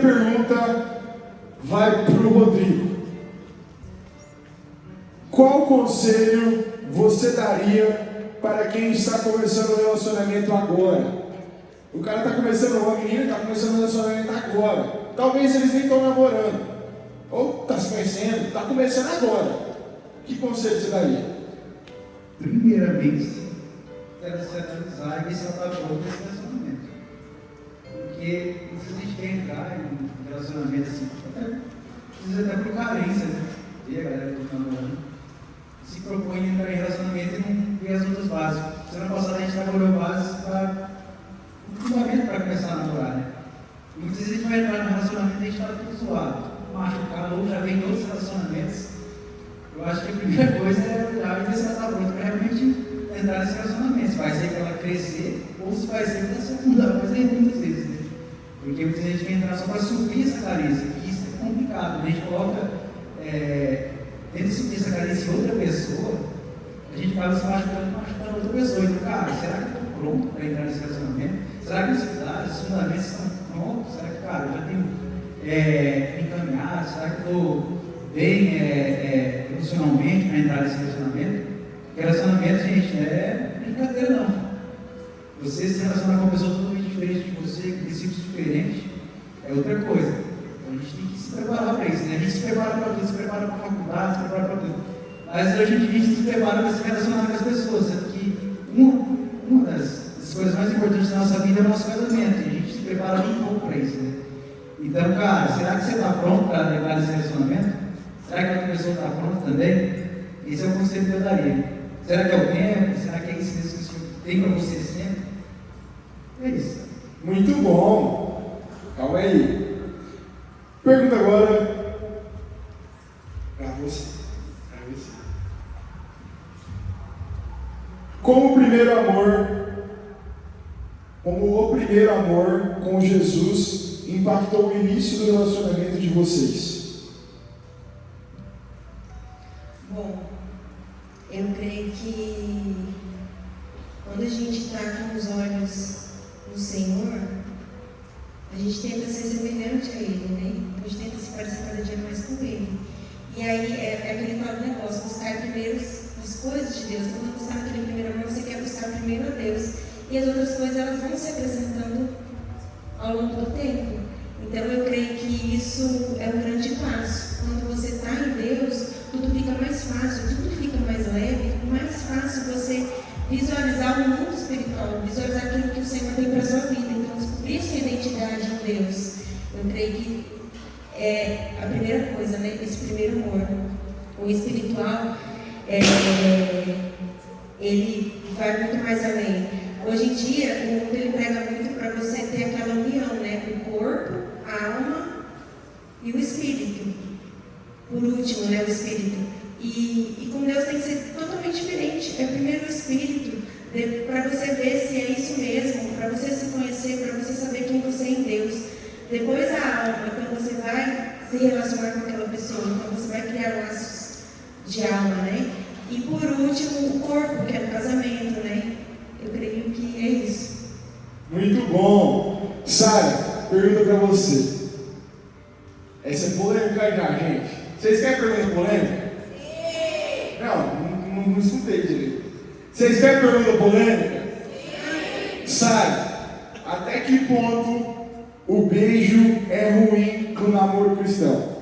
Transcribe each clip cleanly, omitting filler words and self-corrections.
Pergunta vai para o Rodrigo. Qual conselho você daria para quem está começando o relacionamento agora? O cara está começando, uma menina está começando o relacionamento agora. Talvez eles nem estão namorando. Ou está se conhecendo, está começando agora. Que conselho você daria? Primeiramente, quero se analisar e ver se ela está pronta esse relacionamento. Porque muitas vezes a gente quer entrar em um relacionamento assim, precisa até por carência, né? E a galera que está namorando se propõe a entrar em relacionamento e não vê as outras bases. Semana passada a gente trabalhou bases para um fundamento para começar a namorar, né? E muitas vezes a gente vai entrar no relacionamento e a gente está tudo zoado, machucado, ou já vem em outros relacionamentos. Eu acho que a primeira coisa é olhar e ver se ela está pronta para realmente entrar nesse relacionamento. Se vai ser para ela crescer ou se vai ser para se afundar, mas aí muitas vezes, né? Porque muita gente quer entrar só para suprir essa carência, e isso é complicado. A gente coloca, tendo suprir essa carência em outra pessoa, a gente acaba se machucando outra pessoa. Então, cara, será que eu estou pronto para entrar nesse relacionamento? Será que os fundamentos estão prontos? Será que, cara, eu já tenho me encaminhado? Será que eu estou bem emocionalmente para entrar nesse relacionamento? Porque relacionamento, gente, não é brincadeira não. Você se relacionar com uma pessoa totalmente diferente de você, com princípios diferentes, é outra coisa. Então a gente tem que se preparar para isso, né? A gente se prepara para tudo, se prepara para a faculdade, se prepara para tudo. Mas hoje em dia a gente se prepara para se relacionar com as pessoas, sendo que uma das coisas mais importantes da nossa vida é o nosso casamento, e a gente se prepara muito pouco para isso, né? Então, cara, será que você está pronto para entrar nesse relacionamento? Será que a outra pessoa está pronta também? Esse é o conselho que eu daria. Será que é o tempo? Será que é isso que o Senhor tem para você sempre? É isso. Muito bom. Calma aí. Pergunta agora para você. Como o primeiro amor com Jesus impactou o início do relacionamento de vocês? Bom, eu creio que quando a gente está com os olhos no Senhor, a gente tenta ser semelhante a Ele, né? A gente tenta se parecer cada dia mais com Ele. E aí é aquele tal negócio, buscar primeiro as coisas de Deus. Quando você está naquele primeiro amor, você quer buscar primeiro a Deus. E as outras coisas, elas vão se acrescentando ao longo do tempo. Então eu creio que isso é um grande passo. Quando você está em Deus, tudo fica mais fácil, tudo fica mais leve, mais fácil você visualizar o mundo espiritual, visualizar aquilo que o Senhor tem para a sua vida. Então, descobrir sua identidade em Deus. Eu creio que é a primeira coisa, né? Esse primeiro amor. O espiritual, ele vai muito mais além. Hoje em dia, o mundo ele prega muito para você ter aquela união, né? O corpo, a alma e o espírito. Por último, né? O espírito. E com Deus tem que ser totalmente diferente. É primeiro o espírito, para você ver se é isso mesmo, para você se conhecer, para você saber quem você é em Deus. Depois a alma, quando você vai se relacionar com aquela pessoa, quando você vai criar laços de alma, né? E por último, o corpo, que é o casamento, né? Eu creio que é isso. Muito bom. Sara, pergunta para você. Essa é polêmica já, gente. Vocês querem pergunta polêmica? Sim! Não escutei direito. Vocês querem pergunta polêmica? Sim! Sara, até que ponto o beijo é ruim no namoro cristão?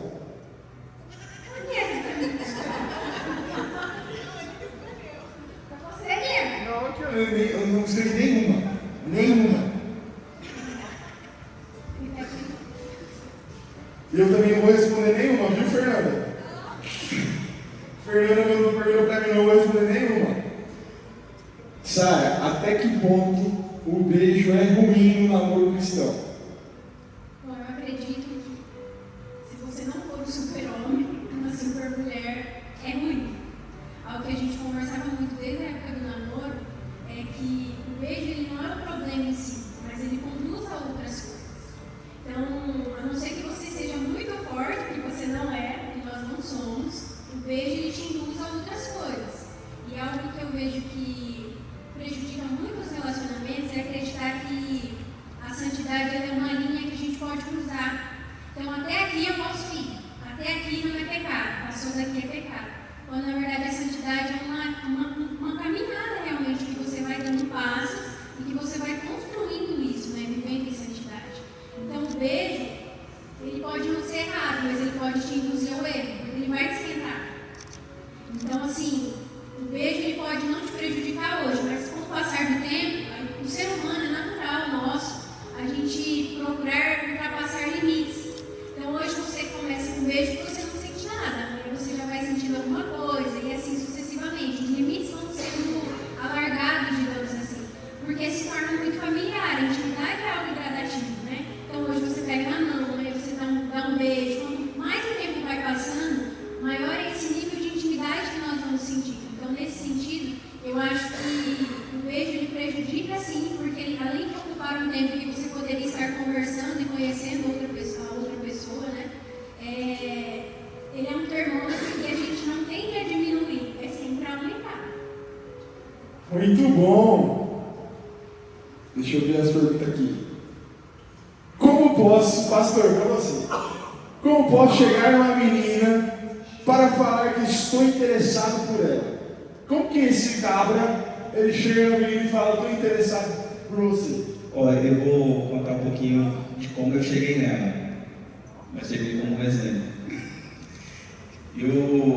Eu não sei nenhuma. E eu também não vou responder nenhuma, viu, Fernanda? Fernanda mandou pergunta pra mim, não vou responder nenhuma. Sara, até que ponto o beijo é ruim no namoro cristão? Bom, eu acredito que se você não for um super-homem, uma super-mulher, é ruim. Algo que a gente conversava muito desde a época do namoro é que o beijo ele não é o problema em si, mas ele conduz a outras coisas. Então, a não ser que você seja muito forte, que você não é, e nós não somos, o beijo ele te induz a outras coisas. E algo que eu vejo que prejudica muito os relacionamentos é acreditar que a santidade é uma linha que a gente pode cruzar isso daqui é pecado. Quando na verdade a santidade é uma caminhada realmente, que você vai dando passos e que você vai construindo isso, né? Vivendo em santidade. Então o beijo, ele pode não ser errado, mas ele pode te induzir ao erro, porque ele vai te esquentar. Então assim, o beijo ele pode não te prejudicar hoje, mas com o passar do tempo, o ser humano é natural nosso, a gente procurar ultrapassar limites. Então hoje você começa com um beijo e você não sente nada, aí você já vai sentindo alguma coisa e assim sucessivamente. Os limites vão sendo alargados, digamos assim, porque se torna muito familiar. A intimidade é algo gradativo, né? Então hoje você pega na mão, aí você dá um beijo. Quanto mais o tempo vai passando, maior é esse nível de intimidade que nós vamos sentir. Então nesse sentido, eu acho que o beijo ele prejudica sim, porque ele, além de ocupar um tempo que você poderia estar conversando e conhecendo outra pessoa, né? Ele é um termômetro que a gente não tende a diminuir, é sempre aumentar. Muito bom. Deixa eu ver as perguntas aqui. Como posso, pastor, para você, como posso chegar numa menina para falar que estou interessado por ela? Como que esse cabra, ele chega na menina e fala, estou interessado por você? Olha, eu vou contar um pouquinho de como eu cheguei nela, mas servir como um exemplo.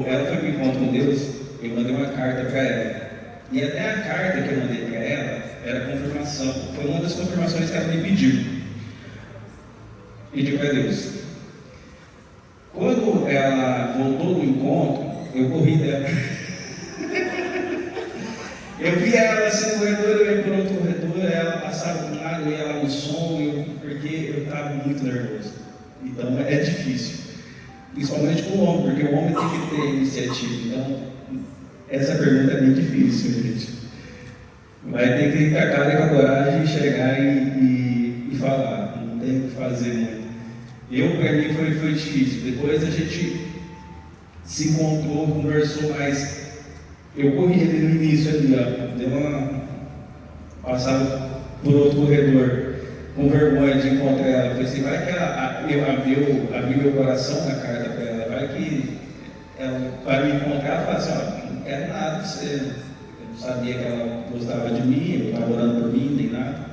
Ela foi para o encontro com Deus, eu mandei uma carta para ela. E até a carta que eu mandei para ela era confirmação, foi uma das confirmações que ela me pediu para Deus. Quando ela voltou do encontro, eu corri dela. Eu vi ela sendo corredor, eu ia por outro corredor, ela passava de um lado, eu ia lá no som, porque eu estava muito nervoso. Então é difícil, principalmente com o homem, porque o homem tem que ter iniciativa. Então, essa pergunta é muito difícil, gente. Vai ter que ter a cara com a coragem de chegar e falar, não tem o que fazer muito. Para mim, foi difícil. Depois a gente se encontrou, conversou mais. Eu corri ele no início ali, passava por outro corredor, com vergonha de encontrar ela. Eu falei assim, vai que eu abri meu coração na carta para ela, vai que ela vai me encontrar e falar assim, não quero nada de você. Eu não sabia que ela gostava de mim, eu estava orando por mim, nem nada.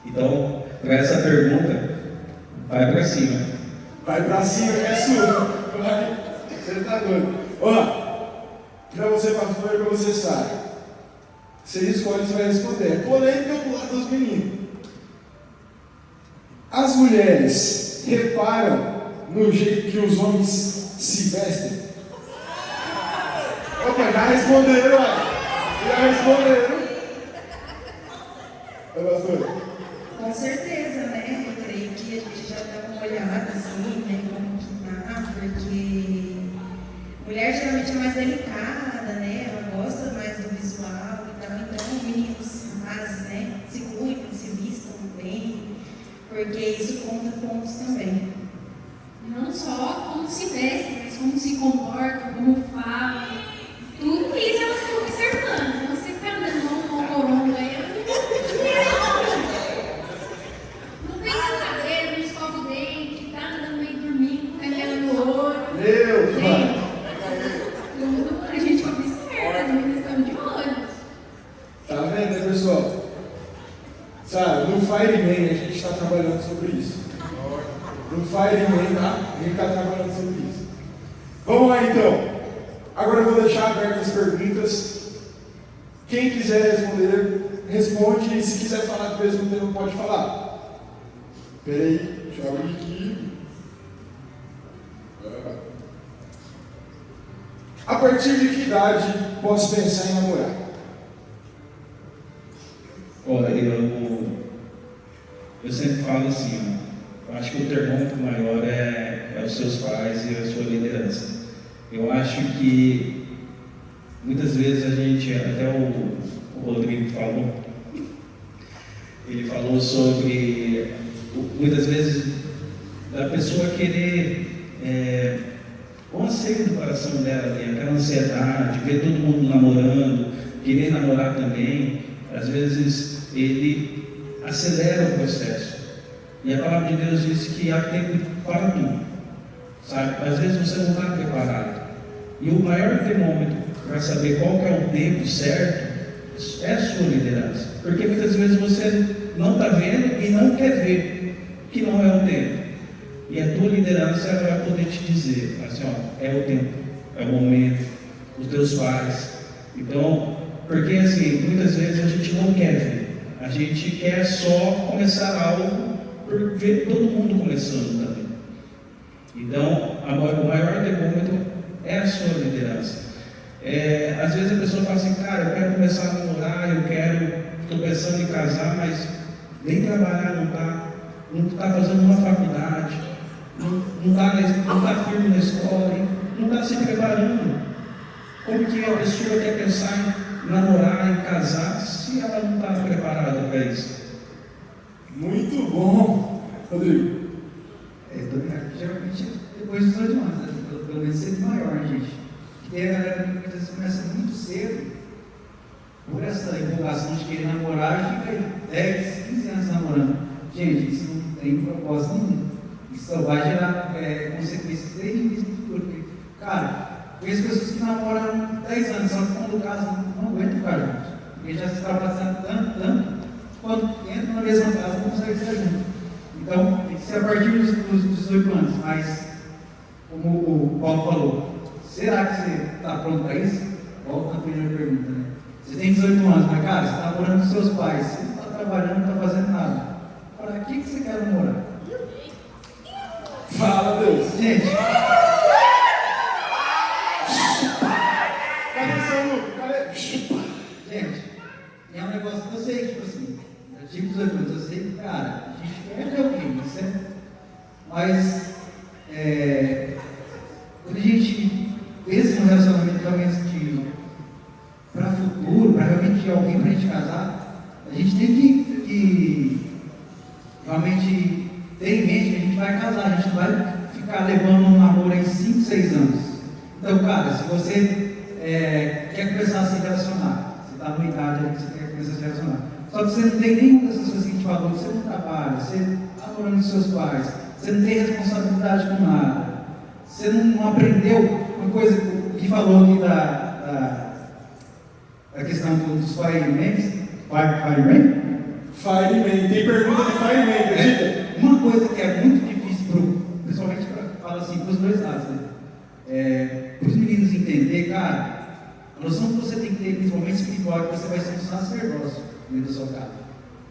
Então, para essa pergunta, vai para cima. Vai para cima, que é sua. Você está doido. Ó, para você, pastor, e para você, Sara. Você escolhe, você vai responder. Polêmica do lado dos meninos. As mulheres reparam no jeito que os homens se vestem? Opa, já responderam, já responderam. Pastor. Com certeza, né? Eu creio que a gente já dá uma olhada assim, né? Como que tá, porque mulher geralmente é mais delicada, né? Ela gosta mais do visual e tal. Então, meninos, rapazes, né? Se cuidam, se vistam bem, porque isso conta pontos também. Não só como se vestem, mas como se comportam, como falam. Tudo isso elas estão observando. Então, você fica andando com um corongo aí, ela não pensa na cadeira, não escova o dente, tá andando meio dormindo, com canela no olho. Meu Pai! Tudo a gente observa, as meninas estão de olho. Tá vendo, né, pessoal? Sabe, no Fireman a gente está trabalhando sobre isso. No Fireman, tá? A gente está trabalhando sobre isso. Vamos lá então. Agora eu vou deixar abertas as perguntas. Quem quiser responder, responde. E se quiser falar do mesmo tema, pode falar. Peraí, deixa eu abrir aqui. A partir de que idade posso pensar em namorar? Olha, eu sempre falo assim, eu acho que o termômetro maior é os seus pais e a sua liderança. Eu acho que muitas vezes a gente, até o Rodrigo falou, ele falou sobre muitas vezes da pessoa querer o anseio do coração dela, aquela ansiedade, ver todo mundo namorando, querer namorar também, às vezes ele acelera o processo. E a palavra de Deus diz que há tempo para tudo, sabe? Às vezes você não está preparado. E o maior termômetro para saber qual que é o tempo certo é a sua liderança. Porque muitas vezes você não está vendo e não quer ver que não é o tempo. E a tua liderança vai poder te dizer, assim, ó, é o tempo, é o momento, os teus pais. Então, porque assim, muitas vezes a gente não quer ver. A gente quer só começar algo por ver todo mundo começando também. Então, o maior termômetro é a sua liderança. Às vezes a pessoa fala assim, cara, eu quero começar a namorar, estou pensando em casar, mas nem trabalhar não está fazendo uma faculdade, não está firme na escola, não está se preparando. Como que a pessoa quer pensar em namorar, em casar, se ela não está preparada para isso? Muito bom, Rodrigo. Geralmente depois dos 18 anos, né? Pelo menos cedo maior, né, gente? Porque a galera muitas vezes começa muito cedo, por essa empolgação de querer namorar, fica aí 10, 15 anos namorando. Gente, isso não tem propósito nenhum. Isso só vai gerar consequências terríveis no futuro. Porque, cara, conheço pessoas que namoram 10 anos, só que quando casam não aguentam ficar juntos. Porque já se ultrapassando tanto, quando entram na mesma casa não conseguem estar juntos. Então, tem que ser a partir dos 18 anos. Mas, como o Paulo falou, será que você está pronto para isso? Volta na primeira pergunta, né? Você tem 18 anos, mas cara, você está morando com seus pais, você não está trabalhando, não está fazendo nada. Para que você quer namorar? Fala, Deus. Gente, Cadê seu Lucas? Cadê? gente, é um negócio que eu sei, tipo assim, eu tive 18 anos, eu sei que, cara, a gente quer ter alguém, certo? Mas, quando a gente pensa no relacionamento realmente para futuro, para realmente alguém para a gente casar, a gente tem que realmente ter em mente que a gente vai casar, a gente não vai ficar levando um namoro em 5, 6 anos. Então, cara, se você quer começar a se relacionar, você está numa idade aí que você quer começar a se relacionar, só que você não tem nenhuma dessas coisas que a gente falou, você não trabalha, você está morando com seus pais, você não tem responsabilidade com nada, você não aprendeu uma coisa que falou aqui da questão dos firemen. Fireman, tem pergunta de Fireman, acredita? Uma coisa que é muito difícil, principalmente fala assim, para os dois lados, né? Para os meninos entender, cara, a noção que você tem que ter, principalmente espiritual, é que você vai ser um sacerdócio dentro da sua casa.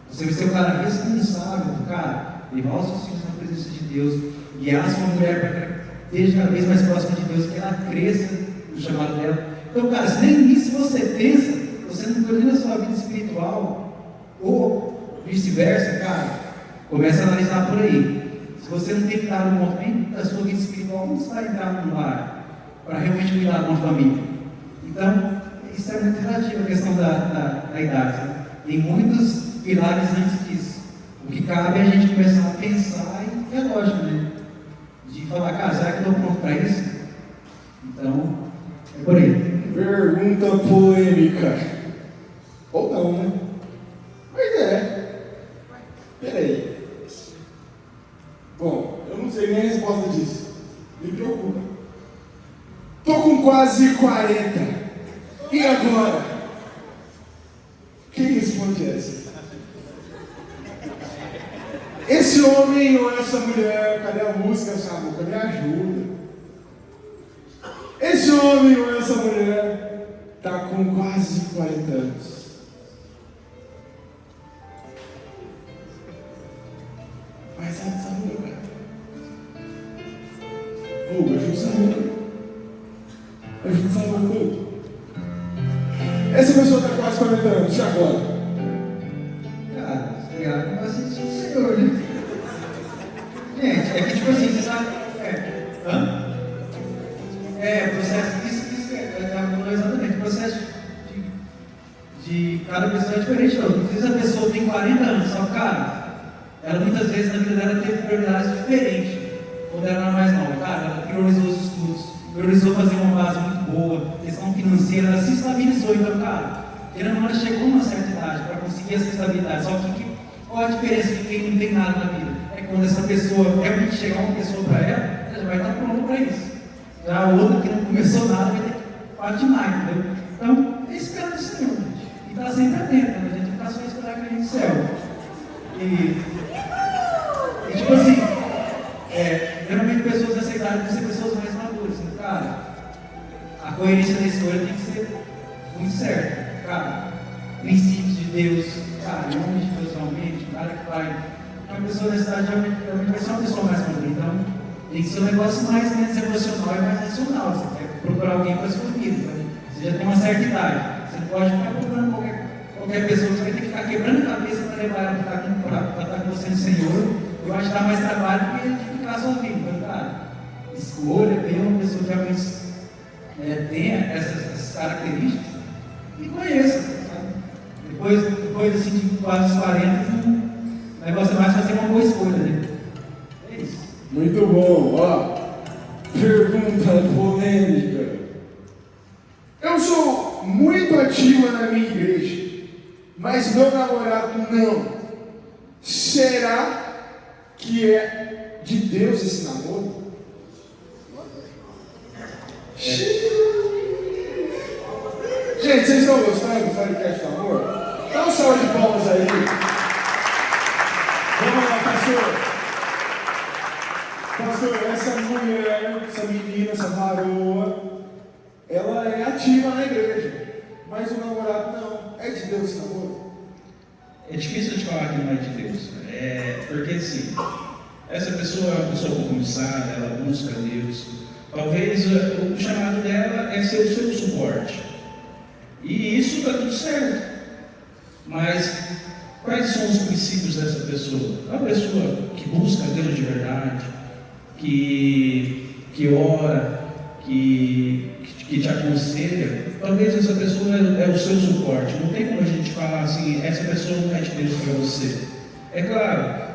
Você vai ser o cara responsável, cara, levar os seus filhos na presença de Deus, guiar a sua mulher para que esteja cada vez mais próxima de Deus, que ela cresça no chamado dela. Então, cara, se nem nisso você pensa, você não domina a sua vida espiritual, ou vice-versa, cara, começa a analisar por aí. Se você não tem dado um movimento da sua vida espiritual, como você vai entrar no lar para realmente cuidar de uma família? Então, isso é muito relativo à questão da idade. Né? Tem muitos pilares antes disso. O que cabe é a gente começar a pensar, e é lógico, né? De falar, cara, será que eu estou pronto para isso? Então, é por aí. Pergunta polêmica. Ou não, né? Mas peraí. Bom, eu não sei nem a resposta disso. Me preocupa. Tô com quase 40. E agora? Quem responde essa? Esse homem ou essa mulher, cadê a música, Samuca? Me ajuda. Esse homem ou essa mulher tá com quase 40 anos. Mas sabe essa Samuca? Hugo, ajuda essa Samuca. Ajuda essa Samuca. Essa pessoa tá com quase 40 anos, e agora? Cara, você não vai sentir o Senhor, né? Gente, é que tipo assim, você sabe. Processo. Isso exatamente. O processo de cada pessoa é diferente. Às vezes a pessoa tem 40 anos, só que, cara, ela muitas vezes na vida dela teve prioridades diferentes quando ela era mais nova. Cara, ela priorizou os estudos, priorizou fazer uma base muito boa, questão financeira, ela se estabilizou. Então, cara, ela chegou a uma certa idade para conseguir essa estabilidade. Só que qual a diferença de quem não tem nada na vida? É quando essa pessoa realmente chegar uma pessoa para ela, ela já vai estar pronta para isso. Já a outra que não começou nada vai ter patinar, entendeu? Então, é esperar do Senhor, gente. E estar sempre atento, né? A gente ficar só esperar que a gente céu. E tipo assim, geralmente pessoas dessa idade vão ser pessoas mais maduras. Assim, cara, a coerência da escolha tem que ser muito certa. Cara, princípios de Deus, cara, em nome de Deus realmente, o cara que vai. Uma pessoa dessa idade realmente vai ser uma pessoa mais madura. Então, tem que ser um negócio mais menos emocional e mais racional. Você quer procurar alguém para sua vida. Então, você já tem uma certa idade. Você não pode ficar procurando qualquer pessoa. Você vai ter que ficar quebrando a cabeça para levar ela para estar com você no Senhor. Eu acho que dá mais trabalho do que edificar a sua vida. Então, cara, escolha, ver uma pessoa que realmente tenha essas características e conheça. Sabe? Depois assim, de quase os 40, o negócio é mais fazer uma boa escolha, né? É isso. Muito bom, ó. Pergunta polêmica. Eu sou muito ativa na minha igreja, mas meu namorado não. Será que é de Deus esse namoro? Gente, vocês estão gostando do Firecast do Amor? Dá um salve de palmas aí. Vamos lá, pastor. Pastor, essa mulher, essa menina, essa varoa, ela é ativa na igreja, mas o namorado não. É de Deus esse namoro? É difícil de falar que não é de Deus, porque assim, essa pessoa é uma pessoa compromissada, ela busca Deus. Talvez o chamado dela é ser o seu suporte, e isso está tudo certo. Mas quais são os princípios dessa pessoa? Uma pessoa que busca Deus de verdade, que ora, que te aconselha, talvez essa pessoa é o seu suporte. Não tem como a gente falar assim, essa pessoa não é de Deus para você. É claro,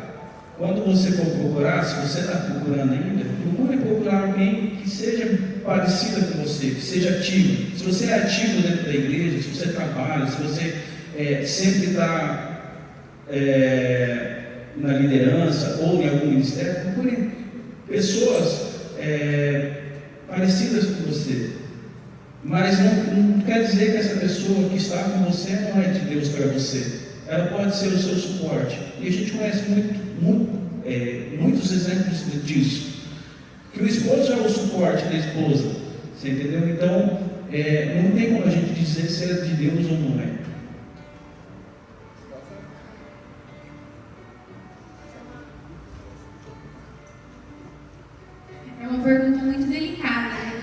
quando você for procurar, se você está procurando ainda, procure procurar alguém que seja parecida com você, que seja ativo. Se você é ativo dentro da igreja, se você trabalha, se você sempre está na liderança ou em algum ministério, procure pessoas parecidas com você. Mas não quer dizer que essa pessoa que está com você não é de Deus para você. Ela pode ser o seu suporte. E a gente conhece muitos exemplos disso. Que o esposo é o suporte da esposa. Você entendeu? Então, não tem como a gente dizer se é de Deus ou não é. É uma pergunta muito delicada, né?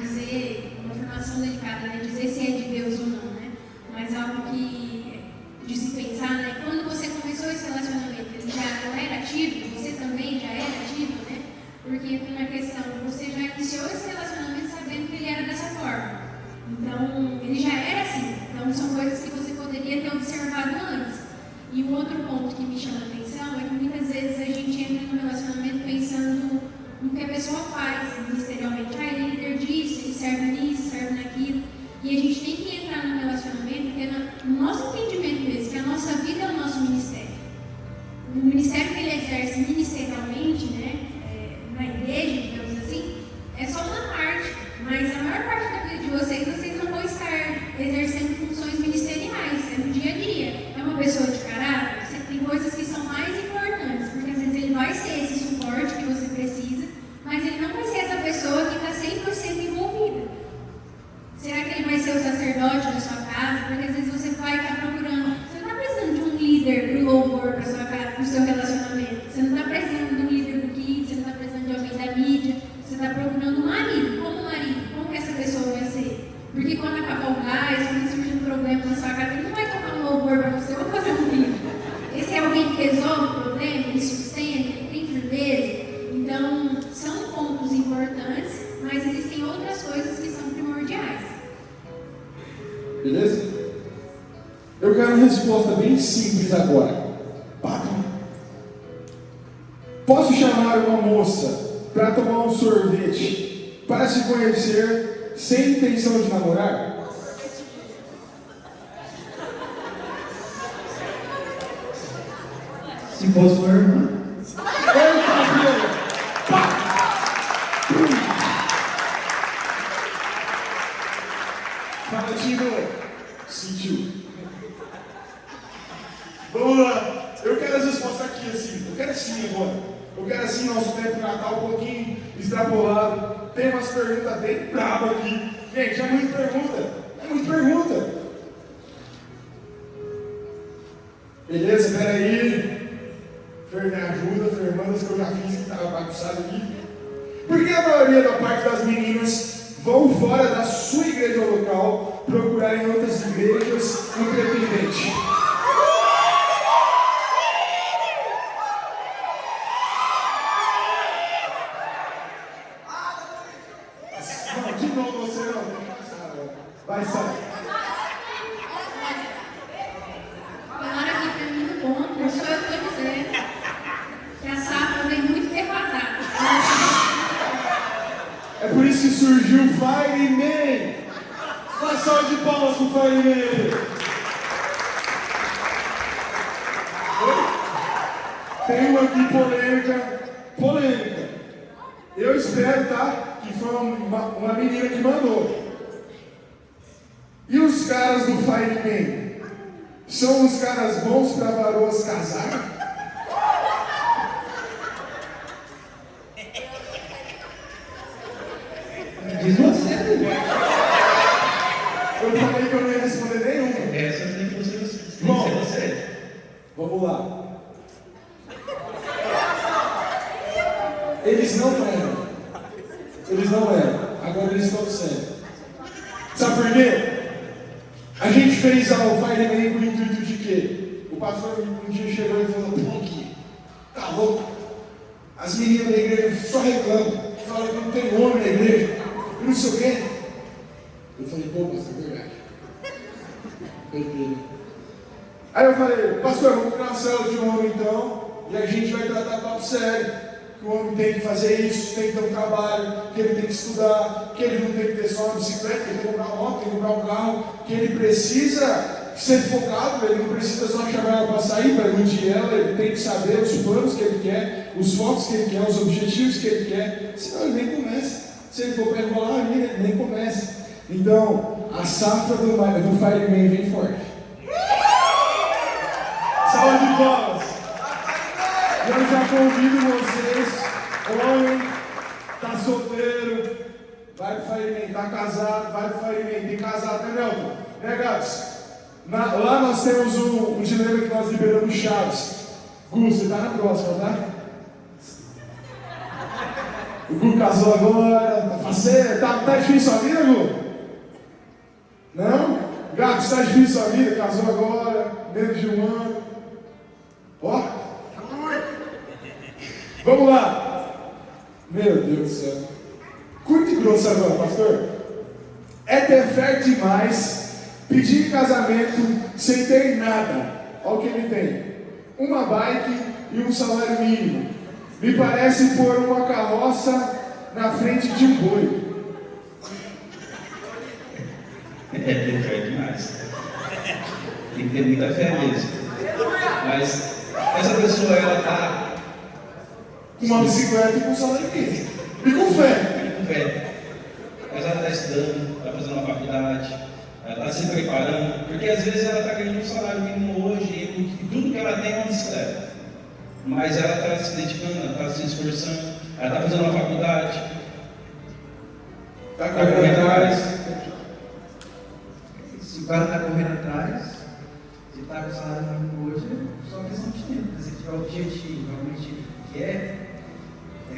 Uma afirmação delicada, né? Dizer se é de Deus ou não, né? Mas algo de se pensar, né? Quando você começou esse relacionamento, ele já não era ativo, você também já era ativo, né? Porque tem uma questão, você já iniciou esse relacionamento sabendo que ele era dessa forma. Então, ele já era assim. Então, são coisas que você poderia ter observado antes. E um outro ponto que me chama a atenção é que muitas vezes a gente entra no relacionamento pensando no que a pessoa faz ministerialmente. Ele é líder disso, ele serve nisso, serve naquilo. E a gente tem que entrar no relacionamento tendo o nosso entendimento mesmo, que a nossa vida é o nosso ministério. O ministério que ele exerce ministerialmente, né, na igreja, digamos assim, é só uma parte. Mas a maior parte da vida de vocês não vão estar exercendo funções ministeriais, é no dia a dia. É uma pessoa de caráter, você tem coisas que são mais importantes, porque às vezes ele vai ser esse suporte que você precisa, mas ele não vai ser essa pessoa que está 100% envolvida. Será que ele vai ser o sacerdote da sua casa? Porque às vezes você vai estar procurando, você não está precisando de um líder para o louvor para sua casa, para o seu relacionamento. Você não está precisando de um líder do kids, você não está precisando de alguém da mídia. Você está procurando um marido. Como marido? Como que essa pessoa vai ser? Porque quando acabar o gás, quando surgir um problema na sua casa, ele não vai tocar um louvor para você, ou fazer um vídeo. Esse é alguém que resolve o problema, ele sustenta, ele tem firmeza. Então, são pontos importantes, mas existem outras coisas que são primordiais. Beleza? Eu quero uma resposta bem simples agora. Posso chamar uma moça para tomar um sorvete, para se conhecer, sem intenção de namorar? Se fosse sua irmã. extrapolado. Tem umas perguntas bem bravas aqui. Gente, é muita pergunta. É muita pergunta. Beleza? Peraí. Fer, me ajuda, Fer, manda as que eu já fiz que estava bagunçado aqui. Por que a maioria da parte das meninas vão fora da sua igreja local procurar em outras igrejas um pretendente? Não, de novo você não. Vai, sai. Falaram aqui pra mim no ponto, não sou eu que estou dizendo, que a safra vem muito defasada. É por isso que surgiu o Fireman. Uma salva de palmas pro Fireman. Tem uma aqui polêmica. Eu espero, tá? Que foi uma menina que mandou. E os caras do Fireman? São os caras bons para varoas casar? Diz você, né? Eu falei que eu não ia responder nenhuma. Essa tem que ser Bom. você. Vamos lá. Eles não eram. Agora eles estão sendo. Sabe por quê? A gente fez o Fireman com o intuito de quê? O pastor um dia chegou e falou: pô, aqui, tá louco? As meninas da igreja só reclamam. Falam que não tem homem na igreja. E não sei o quê. Eu falei: pô, pastor, é verdade. Doideira. Aí eu falei: pastor, vamos criar uma célula de homem então. E a gente vai tratar papo sério. Que o homem tem que fazer isso, tem que ter um trabalho, que ele tem que estudar, que ele não tem que ter só uma bicicleta, que ele tem que comprar uma moto, tem que comprar um carro, que ele precisa ser focado, ele não precisa só chamar ela para sair, para iludir ela, ele tem que saber os planos que ele quer, os focos que ele quer, os objetivos que ele quer, senão ele nem começa. Se ele for para enrolar a vida, ele nem começa. Então, a safra do Fireman vem forte. Salve de palmas! Eu já convido vocês, homem, tá solteiro, vai pro Fireman, tá casado, vai pro Fireman, tem casado, né, Nelton? Né, Gabs? Lá nós temos um dilema que nós liberamos Chaves. Gu, você tá na próxima, tá? O Gu casou agora, tá faceiro, tá difícil a vida, Gu? Não? Gabs, tá difícil a vida, casou agora, menos de um ano. Ó. Vamos lá! Meu Deus do céu. Curto e grosso agora, pastor. É ter fé demais pedir em casamento sem ter nada. Olha o que ele tem: uma bike e um salário mínimo. Me parece pôr uma carroça na frente de um boi. É ter fé demais. Tem que ter muita fé mesmo. Mas essa pessoa, ela está Com uma bicicleta e com um salário mínimo. E com fé. com fé. Mas ela está estudando, está fazendo uma faculdade, ela está se preparando, porque às vezes ela está ganhando um salário mínimo hoje e tudo que ela tem é uma bicicleta. Mas ela está se dedicando, ela está se esforçando, ela está fazendo uma faculdade, Tá está correndo atrás. Se o cara está correndo atrás, se está com salário mínimo hoje, é só questão de tempo. Se tiver o objetivo, realmente quer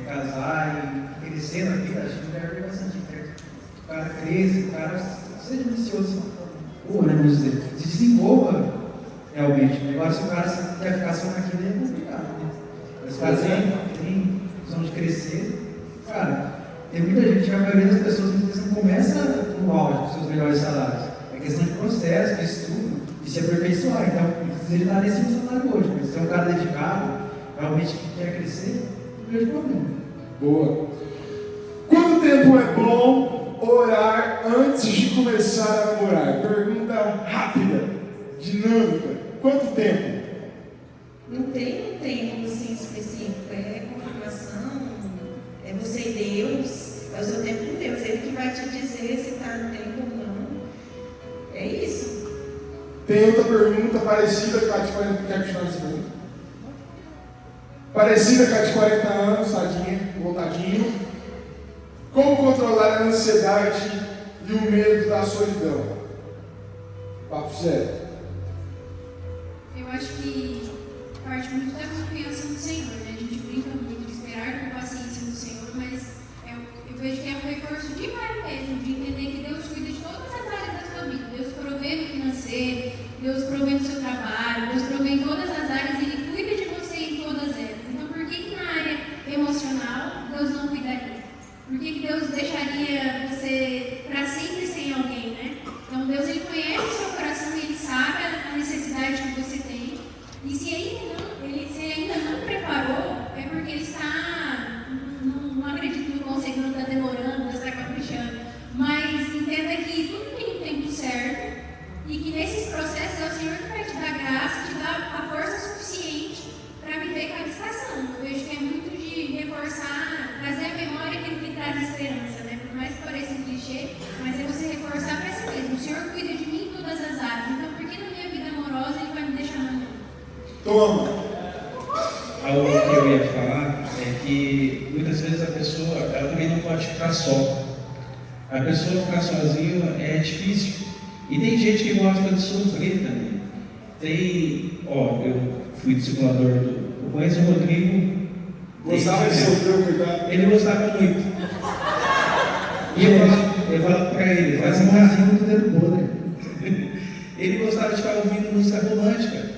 casar e crescer na vida, acho que vai haver bastante tempo. O cara cresça, o cara seja ambicioso, vamos dizer, se desenvolva realmente. Agora, se o cara quer ficar só naquilo, é complicado, né? Mas o cara tem visão de crescer, cara, tem muita gente, a maioria das pessoas não começa no auge com seus melhores salários. É questão de processo, de estudo, de se aperfeiçoar. Então, ele está nesse salário hoje, mas se é um cara dedicado, realmente que quer crescer, não vejo problema. Boa. Quanto tempo é bom orar antes de começar a namorar? Pergunta rápida, dinâmica. Quanto tempo? Não tem um tempo assim específico, é confirmação, é você e Deus, é o seu tempo com Deus, ele que vai te dizer se está no tempo ou não. É isso. Tem outra pergunta parecida com a de 40 quer continuar essa pergunta? Parecida com a de 40 anos, tadinha, voltadinho. Como controlar a ansiedade e o medo da solidão? Papo sério. Eu acho que parte muito da confiança no Senhor, né? A gente brinca muito de esperar com paciência no Senhor, mas eu vejo que é um reforço diário mesmo, de entender que Deus cuida de todas as áreas da sua vida. Deus provê no financeiro, Deus provê no seu trabalho, Deus provê em todas as áreas, Ele cuida de você em todas elas. Então, por que na área emocional Deus não cuidaria? Por que Deus deixaria você para sempre sem alguém, né? Então, Deus, Ele conhece o seu coração, Ele sabe a necessidade que você tem. E se Ele ainda não preparou, é porque Ele está, não acredito no conceito, não está demorando, não está caprichando. Mas entenda que tudo tem um tempo certo e que nesses processos é o Senhor que vai te dar graça, te dar a força suficiente para viver cada estação. Eu vejo que é muito de reforçar, trazer à memória aquilo que traz esperança, né? Por mais que pareça um clichê, mas é você reforçar para si mesmo. O Senhor cuida de mim em todas as áreas, então por que na minha vida amorosa Ele vai me deixar na mão? Toma. Algo que eu ia falar é que muitas vezes a pessoa, ela também não pode ficar só. A pessoa ficar sozinha é difícil. E tem gente que gosta de sofrer também. Eu fui discipulador eu conheço o Rodrigo. Gostava de sofrer, cuidado. Ele gostava muito. E eu falava para ele, Faz assim, um rasinho muito dedo podre. ele gostava de ficar ouvindo música romântica.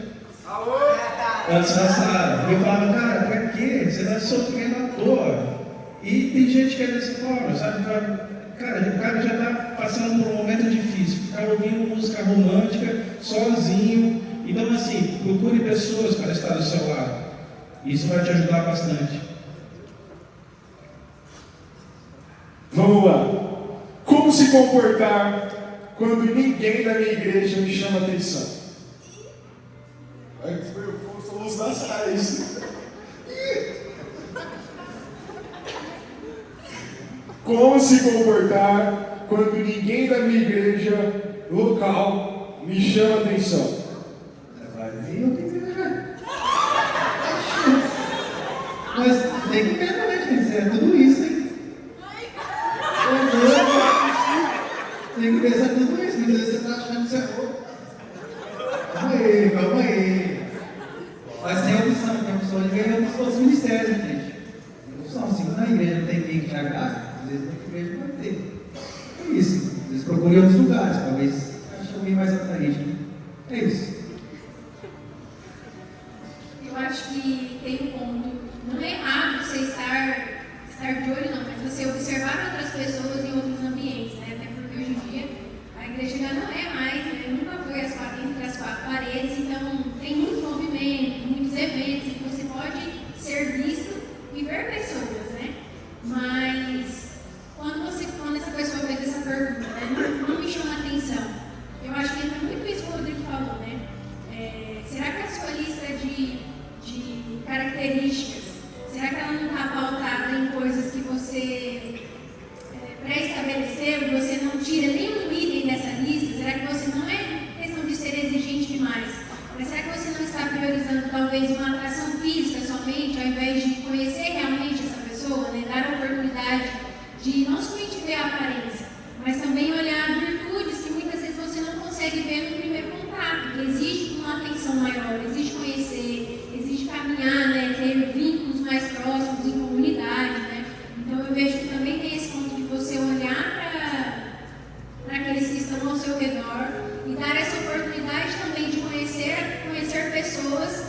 Antes da sala. E eu falava, cara, pra quê? Você vai sofrendo à toa. E tem gente que é dessa forma, sabe? Cara, o cara já está passando por um momento difícil, ficar ouvindo música romântica, sozinho. Então, assim, procure pessoas para estar do seu lado. Isso vai te ajudar bastante. Vamos lá. Como se comportar quando ninguém da minha igreja me chama atenção? Foi o soluço das áreas. Como se comportar quando ninguém da minha igreja local me chama atenção? Vai vir outra igreja. Mas tem que ver também, gente. É tudo isso, hein? Tem que pensar tudo isso. Muitas vezes você está achando que você é louco. Calma aí. Mas tem opção de ganhar os outros ministérios, né, gente? Tem opção. Se na igreja não tem quem te agradar, às vezes na igreja não vai ter. É isso. Às vezes procure outros lugares, talvez ache alguém mais atraente, né? É isso. Eu acho que tem um ponto. Não é errado você estar de olho, não, mas você observar outras pessoas em outros ambientes, né? Até porque hoje em dia a igreja já não é mais, né? Nunca foi entre as quatro paredes, então tem muitos movimentos, muitos eventos, e você pode ser visto e ver pessoas, né? Mas quando essa pessoa faz essa pergunta, né? Não me chama atenção. Eu acho que entra muito isso que o Rodrigo falou, né? Será que a sua lista de características, será que ela não está pautada em coisas que você pré-estabeleceu, você não tira nenhum item dessa lista? Será que você não é questão de ser exigente demais? Mas será que você não está priorizando talvez uma atração física somente, ao invés de conhecer realmente essa pessoa, né? Dar a oportunidade de não somente ver a aparência, mas também olhar virtudes que muitas vezes você não consegue ver no primeiro contato, que exige uma atenção maior, exige conhecer, exige caminhar, né? Ter vínculos mais próximos em comunidade, né? Então eu vejo que também tem esse ponto de você olhar para aqueles que estão ao seu redor e dar essa oportunidade também de conhecer pessoas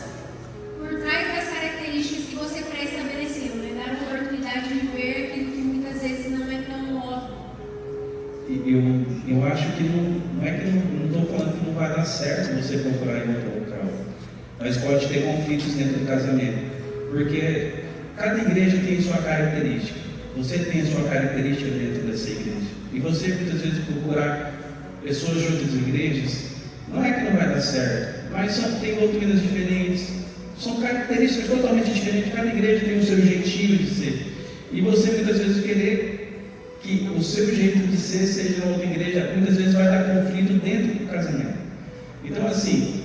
por trás das características que você pré-estabeleceu, né? Dar a oportunidade de ver aquilo que muitas vezes não é tão óbvio. Eu acho que não é que não estou falando que não vai dar certo você procurar em outro local, mas pode ter conflitos dentro do casamento, porque cada igreja tem sua característica. Você tem a sua característica dentro dessa igreja. E você muitas vezes procurar pessoas de outras igrejas, não é que não vai dar certo, mas tem doutrinas diferentes, são características totalmente diferentes. Cada igreja tem o seu jeitinho de ser. E você muitas vezes querer que o seu jeito de ser seja na outra igreja, muitas vezes vai dar conflito dentro do casamento. Então, assim,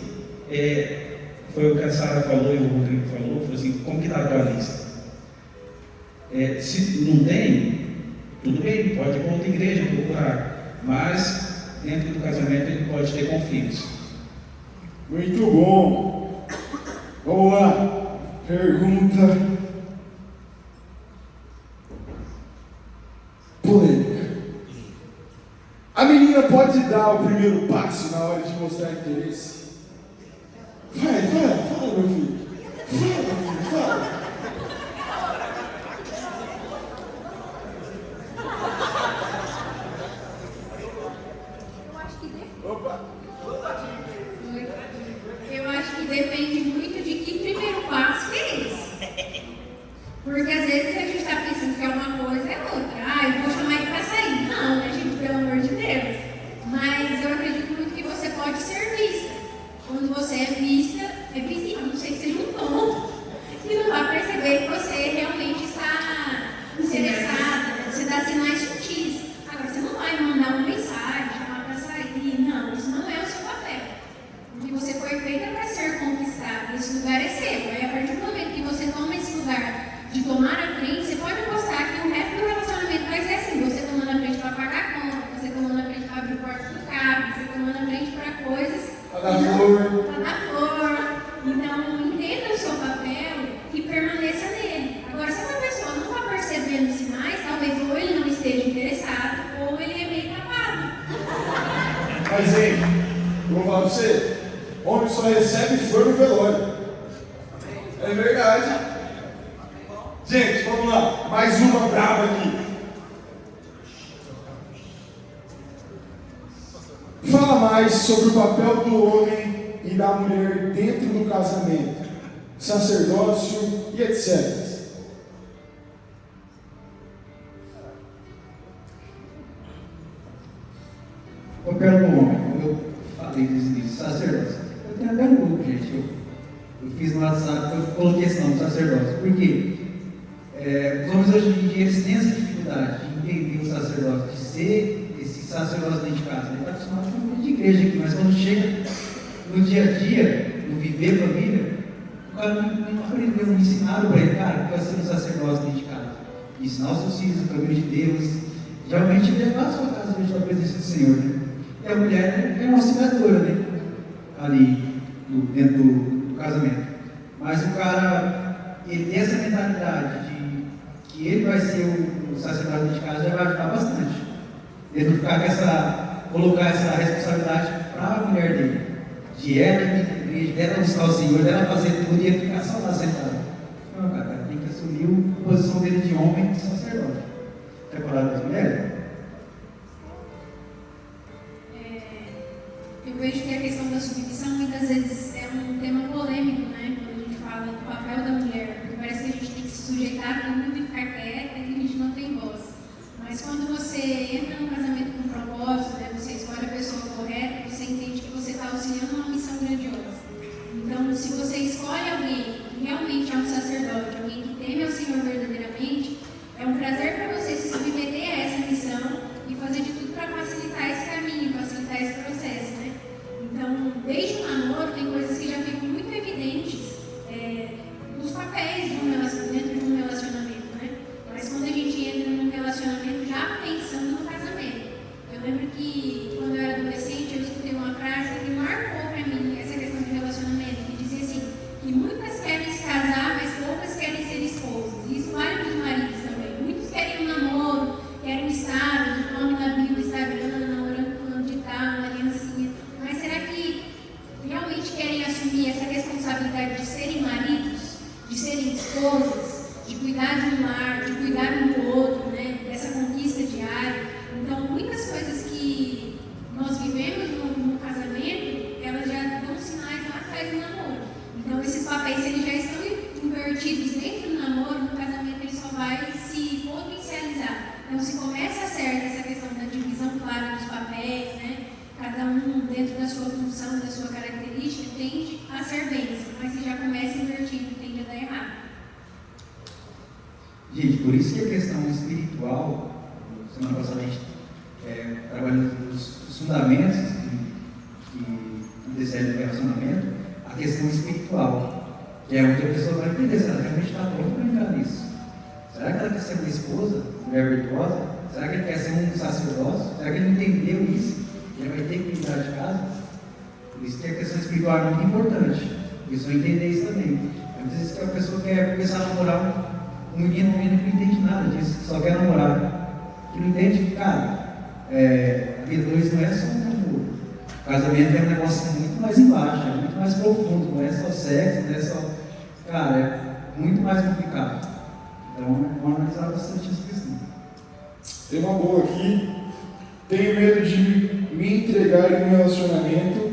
foi o que a Sara falou e o Rodrigo falou, foi assim, como que está a tua lista? Se não tem, Tudo bem, ele pode ir para outra igreja procurar, mas dentro do casamento ele pode ter conflitos. Muito bom. Vamos lá. Pergunta polêmica. A menina pode dar o primeiro passo na hora de mostrar interesse? Vai, fala, meu filho. Fala. Eu acho que depende muito de que primeiro passo que é esse. Porque às vezes a gente está pensando que é uma coisa, é outra. Ah, eu vou chamar ele para sair. Não, né, gente, pelo amor de Deus. Mas eu acredito muito que você pode ser vista. Quando você é vista, é visível, a não sei que seja um tom. E não vai perceber que você realmente está interessada. Você dá sinais sutis. Agora, você não vai mandar uma mensagem, chamar para sair. Não, isso não é o seu papel. Porque você foi feita para ser conquistada. Esse lugar é seu. Aí, a partir do momento que você toma esse lugar de tomar a frente, você pode apostar que o resto do relacionamento vai ser assim: você tomando a frente para pagar a conta, você tomando a frente para abrir porta do carro, você tomando a frente para coisas. Para dar flor. Para dar flor. Então, entenda o seu papel e permaneça nele. Agora, se uma pessoa não está percebendo sinais, talvez ou ele não esteja interessado, ou ele é meio tapado. Mas, hein, eu vou falar pra você: homem só recebe flor no velório. É verdade. Gente, vamos lá. Mais uma brava aqui. Fala mais sobre o papel do homem e da mulher dentro do casamento, sacerdócio e etc. O papel do homem, como eu falei de sacerdócio. Eu tenho até um grupo, gente. Eu fiz no WhatsApp, eu coloquei esse nome, sacerdócio. Por quê? Os homens hoje em dia eles têm essa dificuldade de entender o sacerdócio, de ser esse sacerdócio dentro de casa. Ele está acostumado com um grupo de igreja aqui, mas quando chega no dia a dia, no viver família, o cara não aprendeu, não ensinaram para ele, cara, que vai ser um sacerdócio dentro de casa. Ensinar os seus filhos o caminho de Deus, realmente levar a sua casa diante da presença do Senhor, né? E a mulher é uma auxiliadora, né? Ali, dentro do casamento. Mas o cara, ele tem essa mentalidade de que ele vai ser o sacerdote de casa, já vai ajudar bastante. Ele não ficar colocar essa responsabilidade para a mulher dele, de ela ir para a igreja, dela buscar o Senhor, dela fazer tudo e ele ficar só lá sentado. Não, cara, tem que assumir a posição dele de homem e de sacerdote. Quer falar das mulheres? Eu vejo que a questão da submissão muitas vezes é um tema polêmico, né? Quando a gente fala do papel da mulher, porque parece que a gente tem que se sujeitar a tudo e ficar quieta e a gente não tem voz. Mas quando você entra num casamento com propósito, né, você escolhe a pessoa correta, você entende que você está auxiliando uma missão grandiosa. Então, se você escolhe alguém que realmente é um sacerdote, alguém que teme ao Senhor verdadeiramente, é um prazer para você se submeter a essa missão e fazer de tudo para facilitar esse caminho, facilitar esse processo, né? Então, desde o namoro, tem coisas que já ficam muito evidentes nos papéis dentro de um relacionamento, né? Mas quando a gente entra num relacionamento já pensando no casamento. Eu lembro que quando eu era adolescente, eu escutei uma frase que marcou para mim essa questão de relacionamento, que dizia assim, que muitas querem se casar, mas poucas querem ser esposas. E isso vale para os maridos também. Muitos querem um namoro, querem um status, o nome na Bíblia, Instagram, namorando fulano de tal, uma aliancinha. Mas será que realmente querem assumir essa responsabilidade de serem maridos, de serem esposas, de cuidar de um lar, de cuidar um do outro, né? Dessa conquista diária? Então, muitas coisas que nós vivemos no casamento, elas já dão sinais lá atrás do namoro. Então, esses papéis, se eles já estão invertidos dentro do namoro, no casamento ele só vai se potencializar. Então, se começa certo essa questão da divisão clara dos papéis, né? Cada um dentro da sua função, da sua característica, tende a ser bênção, mas se já começa invertido, tende a dar errado. Gente, por isso que a questão espiritual, semana passada a gente trabalhando os fundamentos que antecedem o relacionamento, a questão espiritual, que é onde a pessoa vai entender se ela realmente está pronta para entrar nisso. Será que ela quer ser uma esposa mulher virtuosa? Será que ele quer ser um sacerdócio? Será que ele entendeu isso? Ele vai ter que cuidar de casa? Por isso que a questão espiritual é muito importante. Isso eu entender isso também. Às vezes que a pessoa quer começar a namorar um menino que não entende nada disso, que só quer namorar. Que não entende que, cara, a vida 2 não é só um namoro. O casamento é um negócio muito mais embaixo, é muito mais profundo, não é só sexo, não é só. Cara, é muito mais complicado. Então, vamos analisar bastante essa questão. Tem uma boa aqui. Tenho medo de me entregar em um relacionamento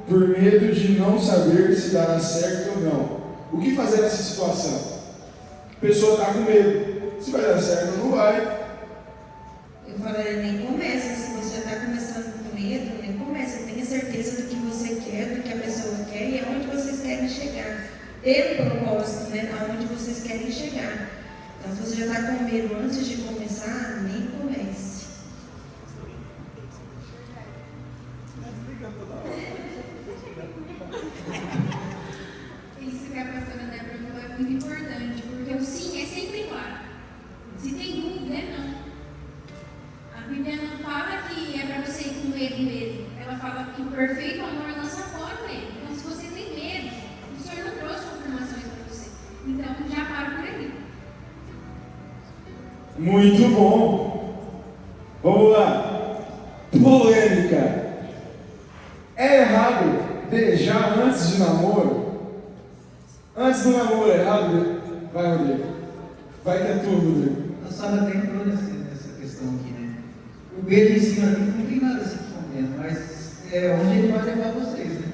por medo de não saber se dará certo ou não. O que fazer nessa situação? A pessoa está com medo. Se vai dar certo ou não vai. Eu falaria, nem começa. Se você já está começando com medo, nem começa. Tenha certeza do que você quer, do que a pessoa quer e aonde vocês querem chegar. Ter um propósito, né? Aonde vocês querem chegar. Então, se você já está com medo antes de começar, nem comece. Isso que a pastora Débora falou é muito importante, porque o sim é sempre claro. Se tem dúvida, é não. A Bíblia não fala que é para você ir com medo mesmo. Ela fala que o perfeito amor lança fora o medo. Então, se você tem medo, o Senhor não trouxe confirmações para você. Então, já para por aí. Muito bom. Vamos lá. Polêmica. É errado beijar antes de namoro? Antes do namoro é errado? Vai, Rodrigo. Vai que é tudo, Rodrigo. A Sara até entrou nessa questão aqui, né? O beijo em cima aqui não tem nada assim respondendo, mas é onde ele vai levar vocês, né?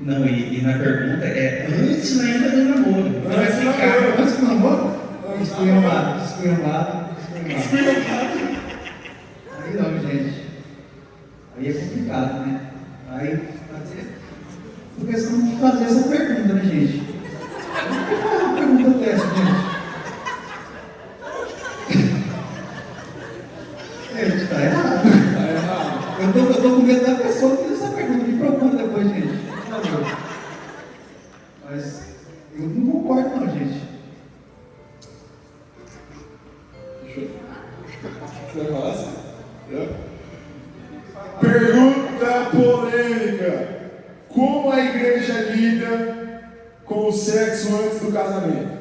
Não, e na pergunta é antes ainda do namoro. Não vai Antes do ficar. namoro. Antes do namoro? Antes do namoro. Esculhambado. Aí não, gente. Aí é complicado, né? Aí, por questão de fazer essa pergunta, né, gente? Uma pergunta dessa, gente. Gente, tá errado. Tá errado. Eu tô com medo da pessoa que fez essa pergunta. Me procura depois, gente. Por favor. Mas eu não concordo, não, gente. Você vai falar assim? Pergunta polêmica. Como a igreja lida com o sexo antes do casamento?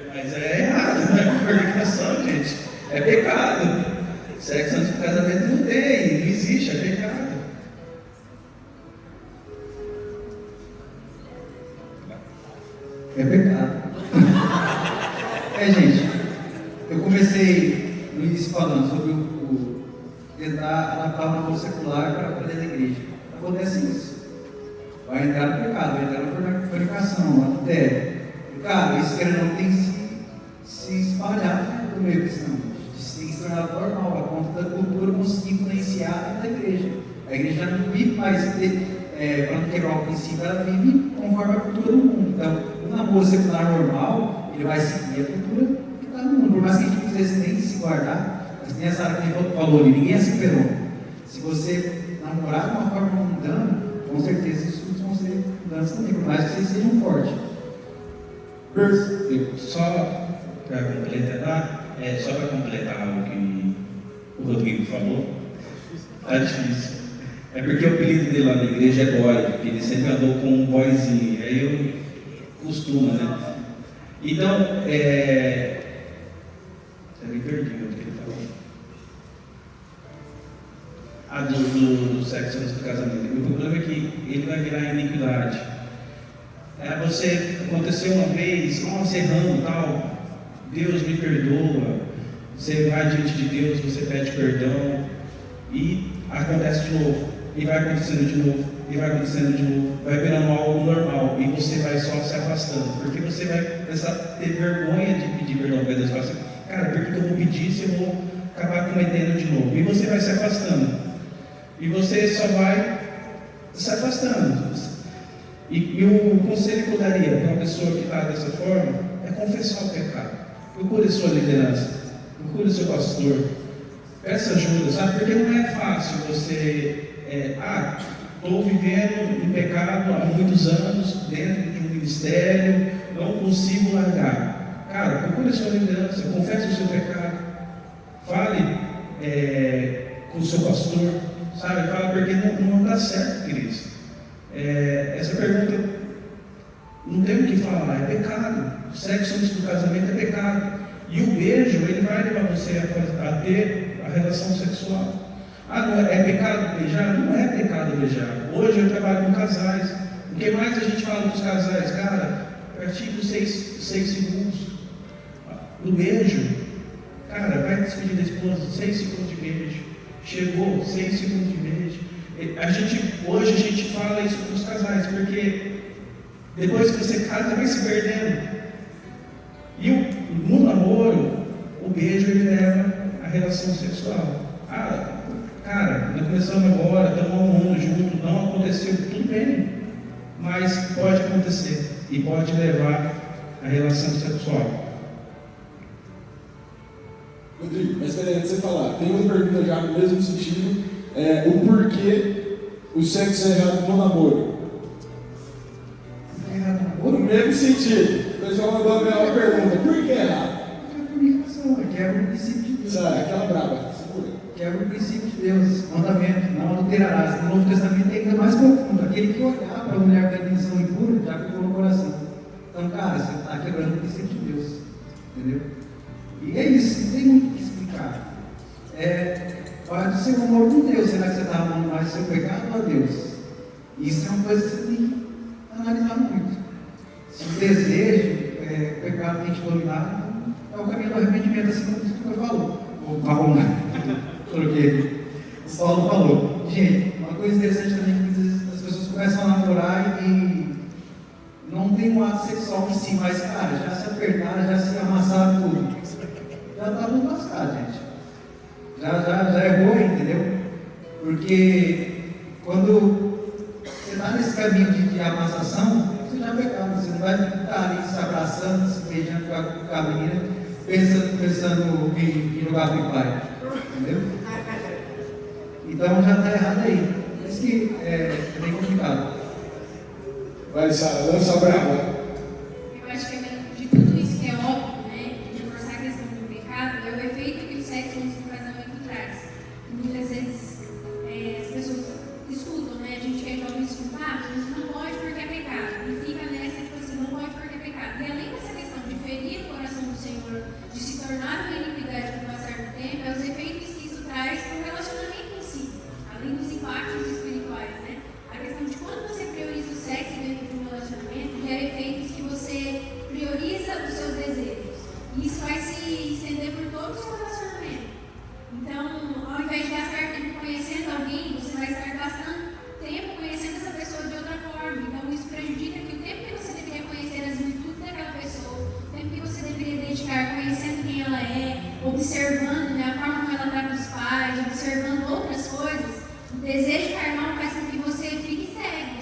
Mas é errado, não é fornicação, gente. É pecado. Sexo antes do casamento não tem, não existe, é pecado. É pecado. Gente, eu comecei no início falando sobre o tentar adaptar o namoro secular para dentro da igreja. Acontece isso. Vai entrar no pecado, vai entrar na fornicação, no adultério. E, cara, isso querendo ou não tem se espalhar no meio cristão. Tem se tornado normal, a ponto da cultura conseguir influenciar dentro da igreja. A igreja já não vive mais, para não quebrar o princípio, ela vive conforme a cultura do mundo. Então, o namoro secular normal, ele vai seguir a cultura que está no mundo. Por mais que a gente quisesse nem se guardar, mas tem essa área que ele falou ali, ninguém é super-homem. Se você namorar de uma forma mundana, com certeza os frutos vão ser mudanos também, por mais que vocês sejam fortes. Só para completar o que o Rodrigo falou, tá difícil. É porque o apelido dele lá na igreja é boy, porque ele sempre andou com um boyzinho, aí eu costumo, né? Então, eu me perdi o que ele falou. Do sexo antes do casamento. O problema é que ele vai virar iniquidade. Você aconteceu uma vez, nossa, errando tal, Deus me perdoa. Você vai diante de Deus, você pede perdão e acontece de novo, e vai acontecendo de novo, e vai acontecendo de novo, vai virando algo normal e você vai só se afastando, porque você vai começar a ter vergonha de pedir perdão para Deus. Você fala assim, cara, por que eu vou pedir se eu vou acabar cometendo de novo? E você vai se afastando, e você só vai se afastando. E o conselho que eu daria para uma pessoa que está dessa forma é confessar o pecado. Procure sua liderança, procure seu pastor, peça ajuda, sabe? Porque não é fácil você, estou vivendo em pecado há muitos anos, dentro de um ministério, não consigo largar. cara, procure a sua liderança, confesse o seu pecado, fale com o seu pastor, sabe? Fala, porque não dá certo, queridos. Essa pergunta, não tem o que falar, é pecado. O sexo antes do casamento é pecado. E o beijo, ele vai levar você a ter a relação sexual. Não é pecado beijar? Não é pecado beijar. Hoje eu trabalho com casais. O que mais a gente fala dos casais? Cara, pratique os 6 segundos. No beijo, cara, vai despedir da esposa, 6 segundos de beijo. Chegou, 6 segundos de beijo. Hoje a gente fala isso com os casais, porque depois que você casa, vai se perdendo. E no namoro, o beijo ele leva à relação sexual. Cara, nós começamos agora, estamos ao mundo junto, não aconteceu, tudo bem. Mas pode acontecer e pode levar à relação sexual. Rodrigo, mas peraí, antes de você falar, tem uma pergunta já no mesmo sentido, o porquê o sexo é errado no namoro? É errado no namoro? No mesmo sentido, o pessoal mandou a mesma pergunta, por que é errado? Porque a comunicação, quebra o princípio de Deus. Sabe, aquela brava, segura. Quebra o princípio de Deus, mandamento, não adulterarás. No Novo Testamento é ainda mais profundo. Aquele que olhar para a mulher com a intenção impura, já pegou no coração. Então, cara, você está quebrando o princípio de Deus. Entendeu? E é isso, não tem muito o que explicar. Pode ser um amor com Deus. Será que você está amando mais o seu pecado ou a Deus? Isso é uma coisa que você tem que analisar muito. Se o desejo, o pecado tem te dominado, é o caminho do arrependimento, assim como o Cristo falou. Ou Paulo, coloquei aqui. O Paulo falou. Gente, uma coisa interessante também é que às vezes as pessoas começam a namorar e não tem um ato sexual em si, mas, cara, já se apertaram, já se amassaram tudo. Já está tudo lascado, gente. Já é ruim, entendeu? Porque quando você está nesse caminho de amassação, você já pecado. Você não vai estar ali se abraçando, se beijando com a menina, pensando em jogar Free Fire. Entendeu? Então já está errado aí. Por isso que é bem complicado. Vai, Sara, lança a brava. Eu acho que de tudo isso que é óbvio, né, de forçar a questão do pecado, é o efeito que o sexo antes do casamento traz. Muitas vezes as pessoas escutam, né, a gente quer jovem escutar, a gente não pode porque é pecado. E fica nessa, tipo assim, não pode porque é pecado. E além dessa questão de ferir o coração do Senhor, de se tornar uma iniquidade com o passar do tempo, é os efeitos que isso traz no relacionamento em si, além dos impactos espirituais, né? A questão de quando você prioriza o sexo dentro de um relacionamento, gera efeitos que você prioriza os seus desejos. E isso vai se estender por todo o seu relacionamento. Então, ao invés de gastar tempo conhecendo alguém, você vai estar gastando tempo conhecendo essa pessoa de outra forma. Então, isso prejudica que o tempo que você deveria conhecer as virtudes daquela pessoa, o tempo que você deveria dedicar conhecendo quem ela é, observando, né, a forma como ela está com os pais, observando outras coisas, o desejo carnal faz com que você fique cego,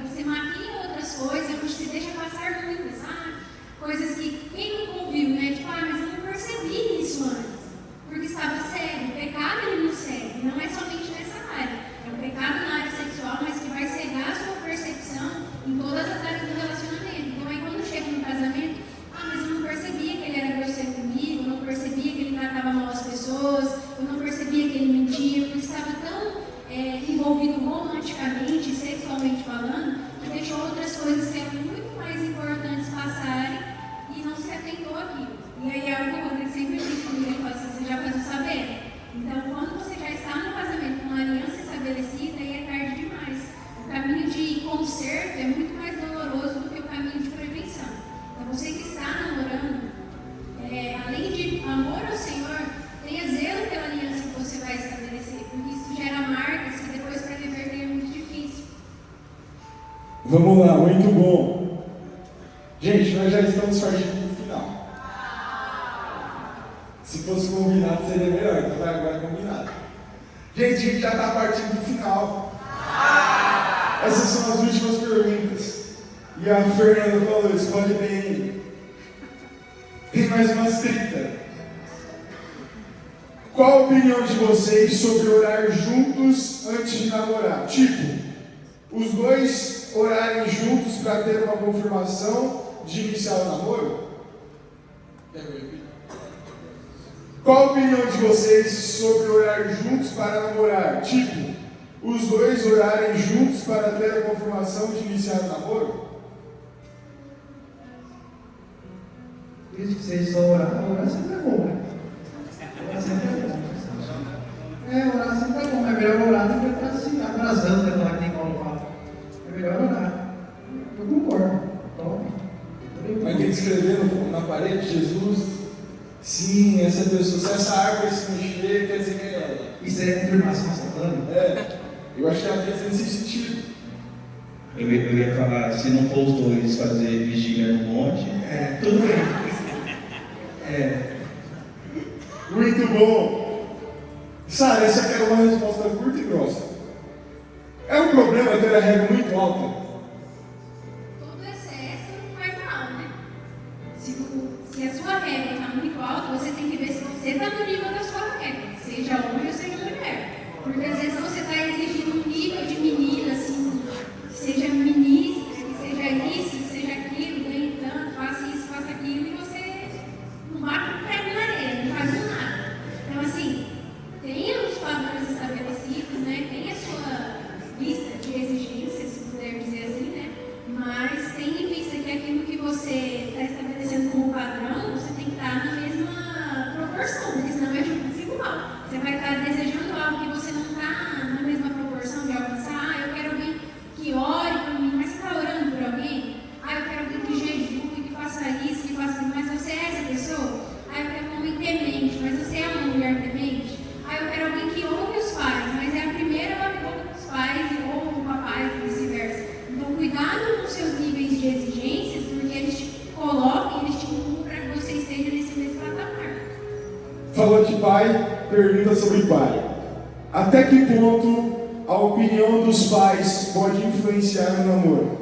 você maquia outras coisas, onde se deixa passar muitas, sabe? Coisas que quem não ouviu, né? Tipo, mas eu não percebi isso antes, porque estava cego. O pecado ele nos cega, não é somente nessa área, é um pecado na área sexual, mas que vai cegar a sua percepção em todas as áreas do relacionamento. Então aí quando chega no casamento, mas eu não percebia que ele era grosseiro comigo, eu não percebia que ele tratava mal as pessoas, eu não percebia que ele mentia, porque estava tão envolvido romanticamente, sexualmente falando, que deixou outras coisas que eram muito mais importantes passarem e não se atentou àquilo. E aí é o que o Rodrigo sempre diz comigo, ele fala assim, você já faz o saber. Então, quando você já está no casamento com uma aliança estabelecida, aí é tarde demais. O caminho de conserto é muito mais doloroso do que o caminho de prevenção. Então, você que está namorando, além de amor ao Senhor, tenha zelo pela aliança que você vai estabelecer, porque isso gera marcas que depois para reverter é muito difícil. Vamos lá, muito bom. Gente, nós já estamos partindo no final. Se fosse combinado seria melhor, então vai agora combinado. Gente, a gente já está partindo do final. Essas são as últimas perguntas. E a Fernanda falou, escolhe bem. Tem mais umas 30. Qual a opinião de vocês sobre orar juntos antes de namorar? Tipo, os dois orarem juntos para ter uma confirmação de iniciar o namoro? Qual a opinião de vocês sobre orar juntos para namorar? Tipo, os dois orarem juntos para ter a confirmação de iniciar o namoro? Desde que seja só orar sempre é bom, né? Orar sempre é bom. Orar sempre é bom. É melhor orar do que estar se abraçando, né? Lá que nem Paulo fala. É melhor orar. Eu concordo. Top. Mas tem que escrever na parede, Jesus, sim, essa pessoa, se essa árvore se mexer, quer dizer que é ela. Isso é confirmação, você está falando? Eu acho que ela quer dizer nesse sentido. Eu ia falar, se não for os dois fazer vigília no monte, tudo bem. Muito bom. Sara, essa aqui é uma resposta curta e grossa. É um problema ter a régua muito alta? Todo excesso faz mal, né? Se a sua régua está muito alta, você tem que ver se você está no nível da sua régua, seja homem ou seja mulher. Porque às vezes você está exigindo um nível de menina, assim, seja ministra, seja isso, seja aquilo, ganhe tanto, faça isso, faça aquilo, e você não bate o pé na areia, não faz nada. Então, assim, tenha os padrões estabelecidos, né? Tenha a sua lista de exigências, se puder dizer assim, né? Mas tenha em vista que aquilo que você está estabelecendo como padrão, você tem que estar na mesma proporção, porque senão é desigual. Você vai estar desejando algo que você não está na mesma proporção de alcançar. Eu quero alguém que ore por mim, mas você está orando por alguém? Eu quero alguém que jejue, que faça isso, que faça aquilo, mas você é essa pessoa? Eu quero um homem temente, mas você é uma mulher temente? Eu quero alguém que ouve os pais, mas é a primeira boca dos pais e ouve o papai e vice-versa. Então, cuidado com os seus níveis de exigências, porque eles te colocam, eles te empurram para que você esteja nesse mesmo patamar. Falou de pai, pergunta sobre pai. Até que ponto a opinião dos pais pode influenciar no namoro?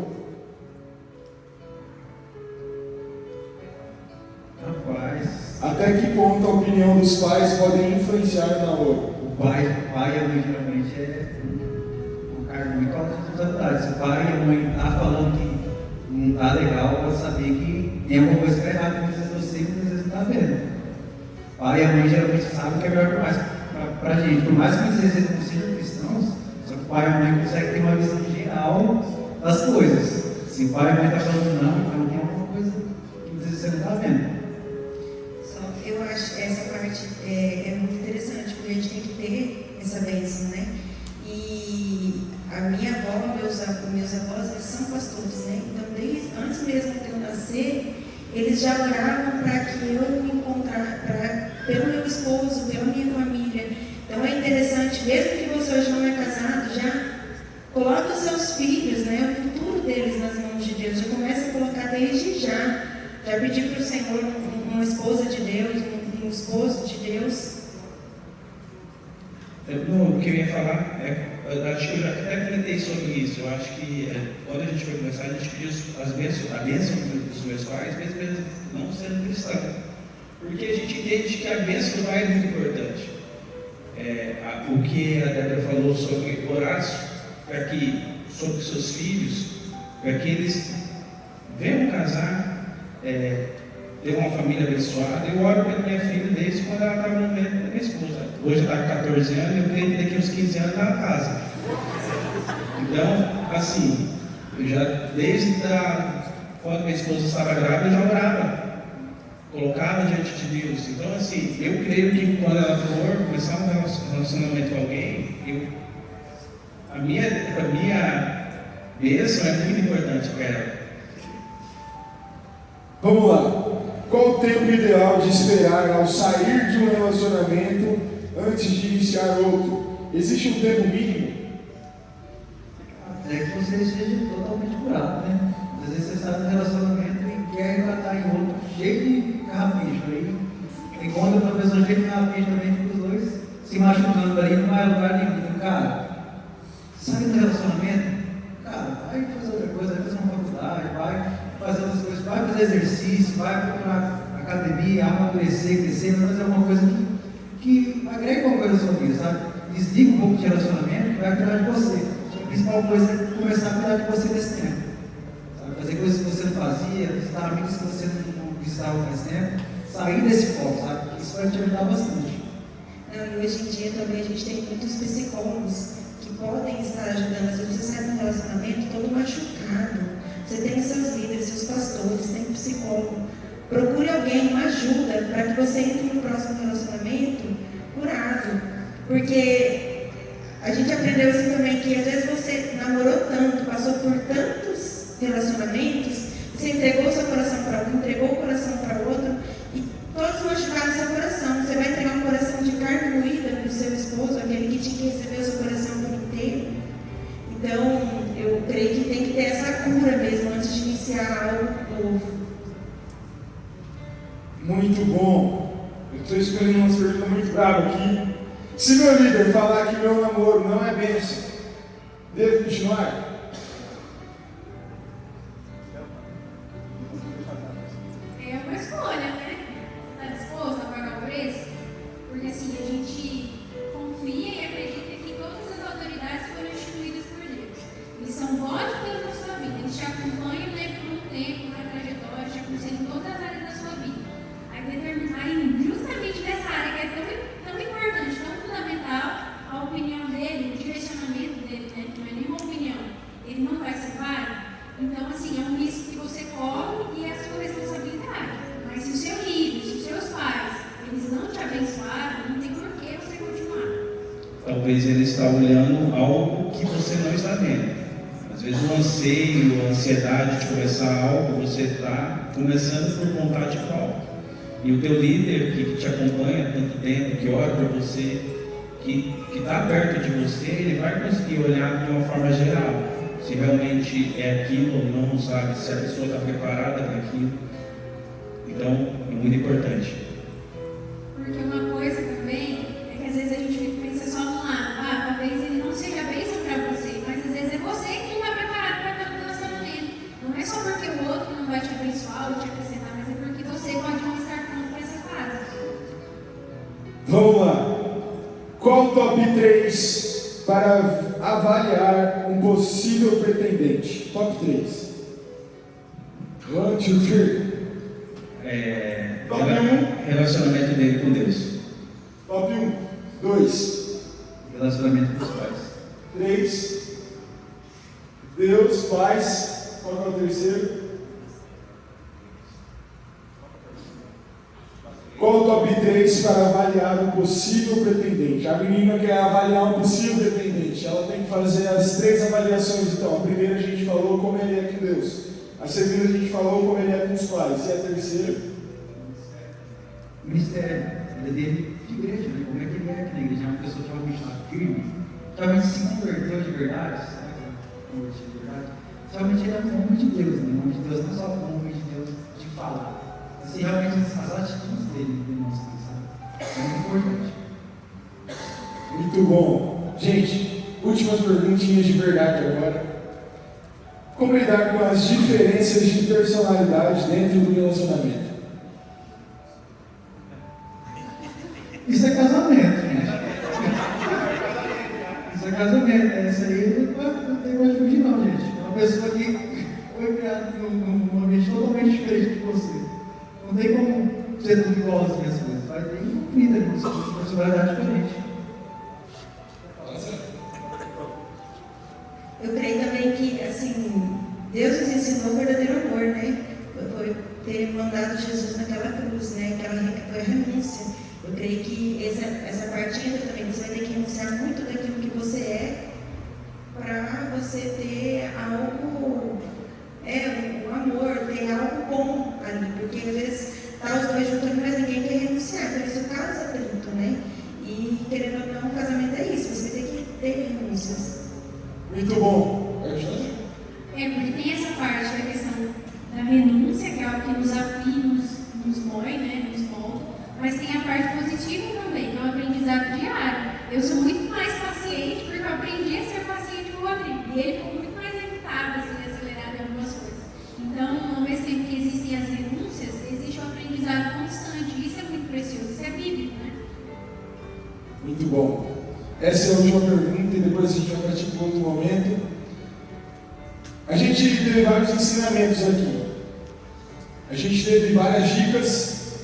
Rapaz, Até que ponto a opinião dos pais pode influenciar no namoro? o pai e a mãe geralmente é um cargo muito alto de responsabilidade. Se o pai e a mãe estão falando que não está legal, pode saber que tem alguma coisa que está errada, muitas vezes você muitas vezes não está vendo. O pai e a mãe geralmente sabem o que é melhor para a gente. Por mais que muitas vezes eles não sejam cristãos, só que o pai e a mãe conseguem ter uma visão geral das coisas. Se o pai e a mãe estão falando não, então tem alguma coisa que muitas vezes você não está vendo. Eu acho essa parte é muito interessante, porque a gente tem que ter essa bênção, né? E a minha avó, meus avós, eles são pastores, né? Então, desde antes mesmo de eu nascer, eles já oravam para que eu me encontrasse, pelo meu esposo, pela minha família. Então, é interessante, mesmo que você hoje não é casado, já coloca os seus filhos, né? O futuro deles nas mãos de Deus. Já começa a colocar desde já. Já pedir para o Senhor uma esposa de Deus, um esposo de Deus. O que eu ia falar, eu acho que eu já até comentei sobre isso. Eu acho que quando a gente foi começar, a gente pediu a bênção dos meus pais, mesmo não sendo cristão. Porque a gente entende que a bênção do pai é muito importante. O que a Débora falou sobre orar sobre seus filhos, para que eles venham casar, ter uma família abençoada. Eu oro pela minha filha desde quando ela estava no ventre da minha esposa. Hoje ela está com 14 anos, eu creio que daqui a uns 15 anos ela casa. Então, assim, eu já desde quando minha esposa estava grávida, eu já orava, colocava diante de Deus. Então, assim, eu creio que quando ela for começar um relacionamento com alguém, a minha bênção é muito importante para ela. Vamos lá. Qual o tempo ideal de esperar ao sair de um relacionamento antes de iniciar outro? Existe um tempo mínimo? Até que você esteja totalmente curado, né? Às vezes você está no relacionamento e quer engatar em outro cheio de carrapicho. Aí encontra uma pessoa cheia de carrapicho também, fica os dois se machucando ali, não vai lugar nenhum. Então, cara, sai do relacionamento, cara, vai fazer outra coisa, vai fazer uma faculdade, vai fazer outras coisas, vai fazer exercício, vai procurar academia, amadurecer, crescer, vai fazer alguma coisa que agrega alguma coisa na sua vida, sabe? Desliga um pouco de relacionamento e vai cuidar de você. A principal coisa é começar a cuidar de você nesse tempo. Sabe? Fazer coisas que você não fazia, visitar amigos que você não visitava faz tempo. sair desse foco, sabe? Porque isso vai te ajudar bastante. Não, e hoje em dia também a gente tem muitos psicólogos que podem estar ajudando. Às vezes você sai de um relacionamento todo machucado. Você tem seus líderes, seus pastores, tem um psicólogo. Procure alguém, uma ajuda, para que você entre no próximo relacionamento curado. Porque a gente aprendeu assim também que às vezes você namorou tanto, passou por tantos relacionamentos, você entregou o seu coração para um, entregou o coração para o outro, e todos machucaram seu coração. Você vai entregar um coração de carne moída para o seu esposo, aquele que tinha que receber o seu coração por inteiro. Então, eu creio que tem que ter essa cura mesmo antes de iniciar algo novo. Muito bom. Eu estou escolhendo uma pergunta muito brava aqui. Se meu líder falar que meu namoro não é bênção, devo continuar? É uma escolha, né? Está disposto a pagar o preço? Porque assim, a gente confia e acredita que todas as autoridades foram instituídas por Deus. Eles são voz de Deus na sua vida. Eles te acompanham, né, por um tempo, na trajetória, te aconselham em todas as áreas da sua vida. Aí, justamente nessa área que é tão importante, tão fundamental, a opinião dele, o direcionamento dele, né, não é nenhuma opinião, ele não vai ser válido. Então, assim, é um risco que você corre e é a sua responsabilidade. Mas se o seu líder, se os seus pais, eles não te abençoaram, não tem por que você continuar. Talvez ele está olhando algo que você não está vendo. Às vezes o anseio, a ansiedade de começar algo, você está começando por vontade própria. E o teu líder que te acompanha há tanto tempo, que ora por você, que está perto de você, ele vai conseguir olhar de uma forma geral. Se realmente é aquilo ou não, sabe? Se a pessoa está preparada para aquilo. Então, é muito importante. Porque uma coisa também é que às vezes a gente pensa só no lado, talvez ele não seja bênção para você, mas às vezes é você que não está preparado para estar no relacionamento. Não é só porque o outro não vai te abençoar ou te acrescentar, mas é porque você pode não estar pronto para essa fase. Vamos lá. Qual o top 3 para avaliar um possível pretendente? Top 3. 1, 2, 3. Top 1. Relacionamento dele com Deus. Top 1. 2. Relacionamento com os pais. 3. Deus, pais. Qual é o terceiro? Qual o top 3 para avaliar um possível pretendente? A menina quer avaliar um possível pretendente. Ela tem que fazer as 3 avaliações. Então, a primeira a gente falou como ele é com Deus. A segunda a gente falou como ele é com os pais. E a terceira? O ministério, ele é dele de igreja, né? Como é que ele é aqui na igreja? É uma pessoa que realmente está firme, realmente se converteu de verdade, sabe? Converteu de verdade. Realmente ele é um homem de Deus, né? Um homem de Deus, não só um homem de Deus de falar. Assim, realmente as atitudes dele demonstram, sabe? É muito importante. Muito bom. Gente, últimas perguntinhas de verdade agora. Como lidar com as diferenças de personalidade dentro do relacionamento? Isso é casamento, gente. Isso é casamento. Isso aí não tem mais fugir, não, gente. É uma pessoa que foi criada num ambiente totalmente diferente de você. Não tem como ser tudo igualzinho as coisas. Vai ter vida ali, uma personalidade diferente. Eu creio também que, assim, Deus nos ensinou o verdadeiro amor, né? Foi ter mandado Jesus naquela cruz, né? Foi a renúncia. Eu creio que essa parte entra também. Você vai ter que renunciar muito daquilo que você é para você ter algo, um amor, ter algo bom ali. Porque às vezes tá os dois juntando, mas ninguém quer renunciar. Então isso casa tanto, né? E querendo ou não, o casamento é isso. Você vai ter que ter renúncias. Muito bom. Porque tem essa parte da questão da renúncia, que é algo que nos afia, nos mói, né, nos molda, mas tem a parte positiva também, que é o aprendizado diário. Eu sou muito mais paciente, porque eu aprendi a ser paciente com o Rodrigo, e ele ficou muito mais irritado, assim, acelerado em algumas coisas. Então, ao mesmo tempo que existem as renúncias, existe o aprendizado constante, isso é muito precioso, isso é bíblico, né? Muito bom. Essa é a última pergunta e depois a gente vai partir para outro momento. A gente teve vários ensinamentos aqui. A gente teve várias dicas,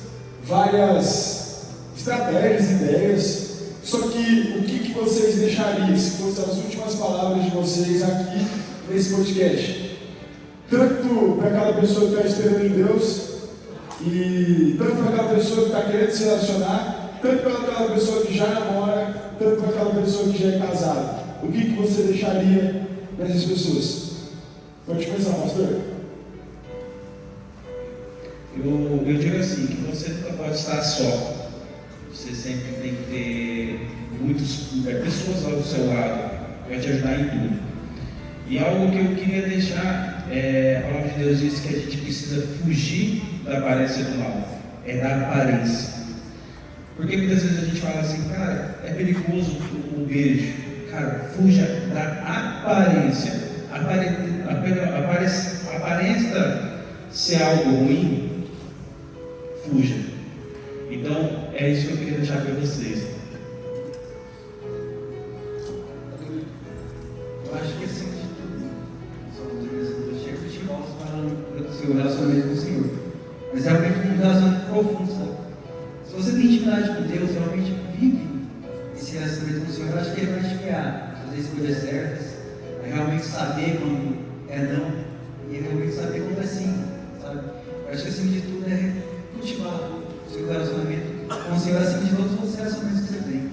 várias estratégias, ideias. Só que o que vocês deixariam se fossem as últimas palavras de vocês aqui nesse podcast? Tanto para aquela pessoa que está esperando em Deus, e tanto para aquela pessoa que está querendo se relacionar, tanto para aquela pessoa que já namora, tanto para aquela pessoa que já é casada. O que você deixaria nessas pessoas? Pode começar, pastor. Eu digo assim, que você nunca pode estar só. Você sempre tem que ter muitas pessoas ao seu lado para te ajudar em tudo. E algo que eu queria deixar, a palavra de Deus diz que a gente precisa fugir da aparência do mal. É da aparência. Porque muitas vezes a gente fala assim, cara, é perigoso o beijo. Cara, fuja da aparência. Aparenta ser algo ruim, fuja. Então, é isso que eu queria deixar para vocês. Eu acho que acima de tudo, eu chego de futebol falando do seu relacionamento com o Senhor. Mas realmente um relacionamento profundo, sabe? Se você tem intimidade com Deus, realmente vive esse relacionamento com o Senhor, eu acho que Ele vai te guiar, fazer escolhas certas, a realmente saber quando é não, e realmente saber quando é sim, sabe? Eu acho que acima de tudo é cultivar o seu relacionamento com o Senhor acima de todos os relacionamentos que você tem,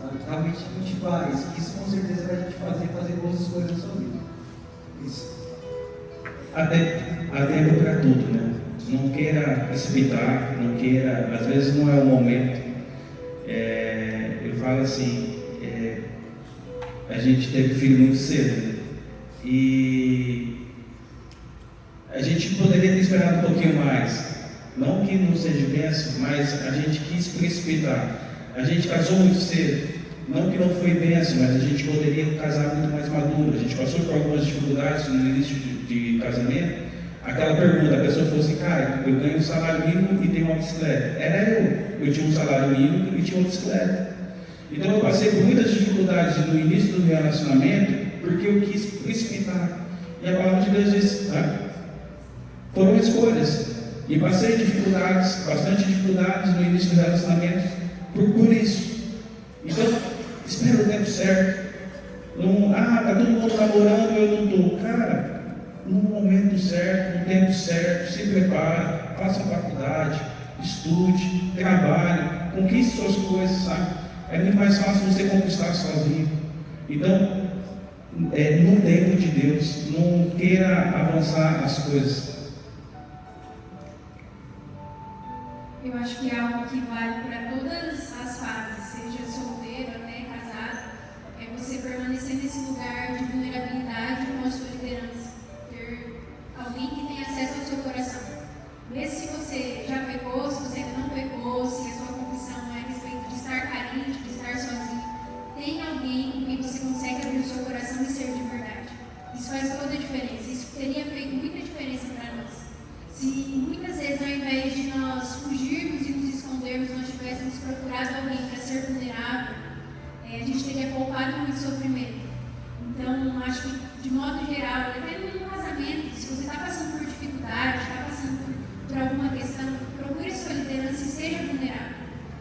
sabe? Realmente cultivar isso, que isso com certeza vai te fazer boas escolhas na sua vida. Isso. Há tempo para tudo, né? Não queira precipitar, não queira, às vezes não é o momento. Eu falo assim, a gente teve filho muito cedo, né? E a gente poderia ter esperado um pouquinho mais. Não que não seja bênção, mas a gente quis precipitar. A gente casou muito cedo. Não que não foi bênção, mas a gente poderia casar muito mais maduro. A gente passou por algumas dificuldades no início de casamento. Aquela pergunta, a pessoa falou assim, cara, eu ganho um salário mínimo e tenho uma bicicleta. Era eu tinha um salário mínimo e tinha uma bicicleta. Então eu passei por muitas dificuldades no início do meu relacionamento, porque eu quis precipitar. E a palavra de Deus diz, foram escolhas. E passei dificuldades, bastante dificuldades no início do relacionamento por isso. Então, espera o tempo certo. Não, tá todo mundo namorando, eu não estou. Cara, no momento certo, no tempo certo, se prepare, faça faculdade, estude, trabalhe, conquiste suas coisas, sabe? É muito mais fácil você conquistar sozinho. Então, no tempo de Deus, não queira avançar as coisas. Eu acho que é algo que vale para todas as fases, seja solteiro até casado, é você permanecer nesse lugar de vulnerabilidade com a sua liderança, ter alguém que tenha acesso ao seu coração. Mesmo se você já pecou, se você ainda não pecou, se a sua confissão é a respeito de estar carente, de estar sozinho, tem alguém com quem você consegue abrir o seu coração e ser de verdade. Isso faz toda a diferença, isso teria feito muita diferença para nós. Se muitas vezes, ao invés de nós fugirmos e nos escondermos, nós tivéssemos procurado alguém para ser vulnerável, a gente teria poupado muito sofrimento. Então, acho que, de modo geral, até no casamento, se você está passando por dificuldade, está passando por alguma questão, procure sua liderança e seja vulnerável.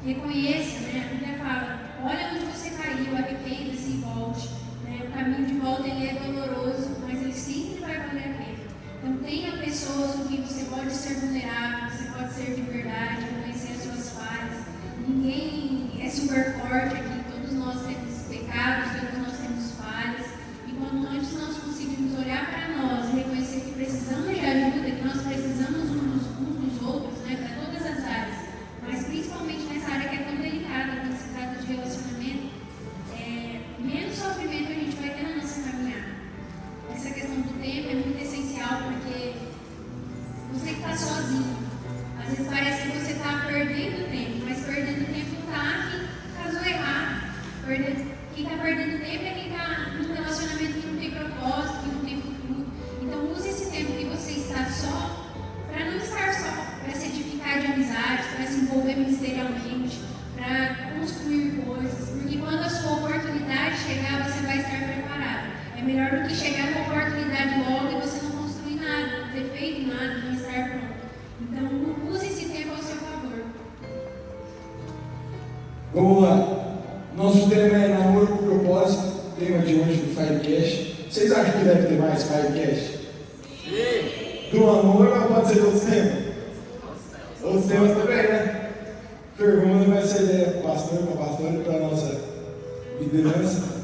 Reconheça, né? A Bíblia fala, olha onde você caiu, arrependa-se e volte. Né? O caminho de volta ele é doloroso, mas ele sempre vai valer a pena. Então, tenha pessoas com quem você pode ser vulnerável, você pode ser de verdade, reconhecer as suas falhas. Ninguém é super forte aqui, todos nós temos pecados, todos nós temos falhas. E quando antes nós conseguimos olhar para nós e reconhecer que precisamos de ajuda, que nós precisamos uns dos outros, né, para todas as áreas, mas principalmente nessa área que é tão delicada, quando se trata de relacionamento, menos sofrimento a gente vai ter na nossa caminhada. Essa questão do tempo é muito essencial, porque você que está sozinho, às vezes parece que você está perdendo tempo, mas perdendo tempo está quem casou errado. Quem está perdendo tempo é quem está num relacionamento que não tem propósito, que não tem futuro. Então use esse tempo que você está só, para não estar só, para se edificar de amizades, para se envolver ministerialmente, para construir coisas, porque quando a sua oportunidade chegar, você vai estar preparado. É melhor do que chegar numa oportunidade logo e você não construir nada, não ter feito nada, não estar pronto. Então, use esse tempo ao seu favor. Vamos lá. Nosso tema é namoro com propósito. Tema de hoje do Firecast. Vocês acham que deve ter mais Firecast? Sim. Do amor ou pode ser outros temas? Outros temas também, né? Pergunta vai ser ideia para o pastor, para a pastora e para a nossa liderança.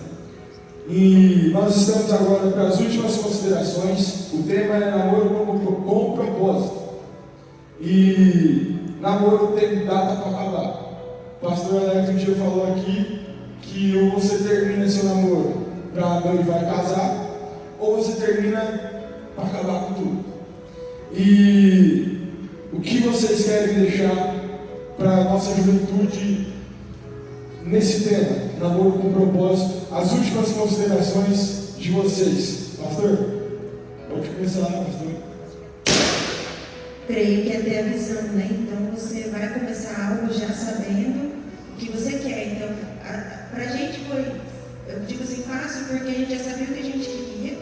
E nós estamos agora para as últimas considerações. O tema é namoro com propósito. E namoro tem data para acabar. O pastor Alex um dia falou aqui que ou você termina seu namoro para noivar e casar, ou você termina para acabar com tudo. E o que vocês querem deixar para a nossa juventude nesse tema, namoro com propósito? As últimas considerações de vocês. Pastor, pode começar, pastor. Creio que é ter a visão, né? Então você vai começar algo já sabendo o que você quer. Então, para a gente foi, eu digo assim, fácil, porque a gente já sabia o que a gente queria,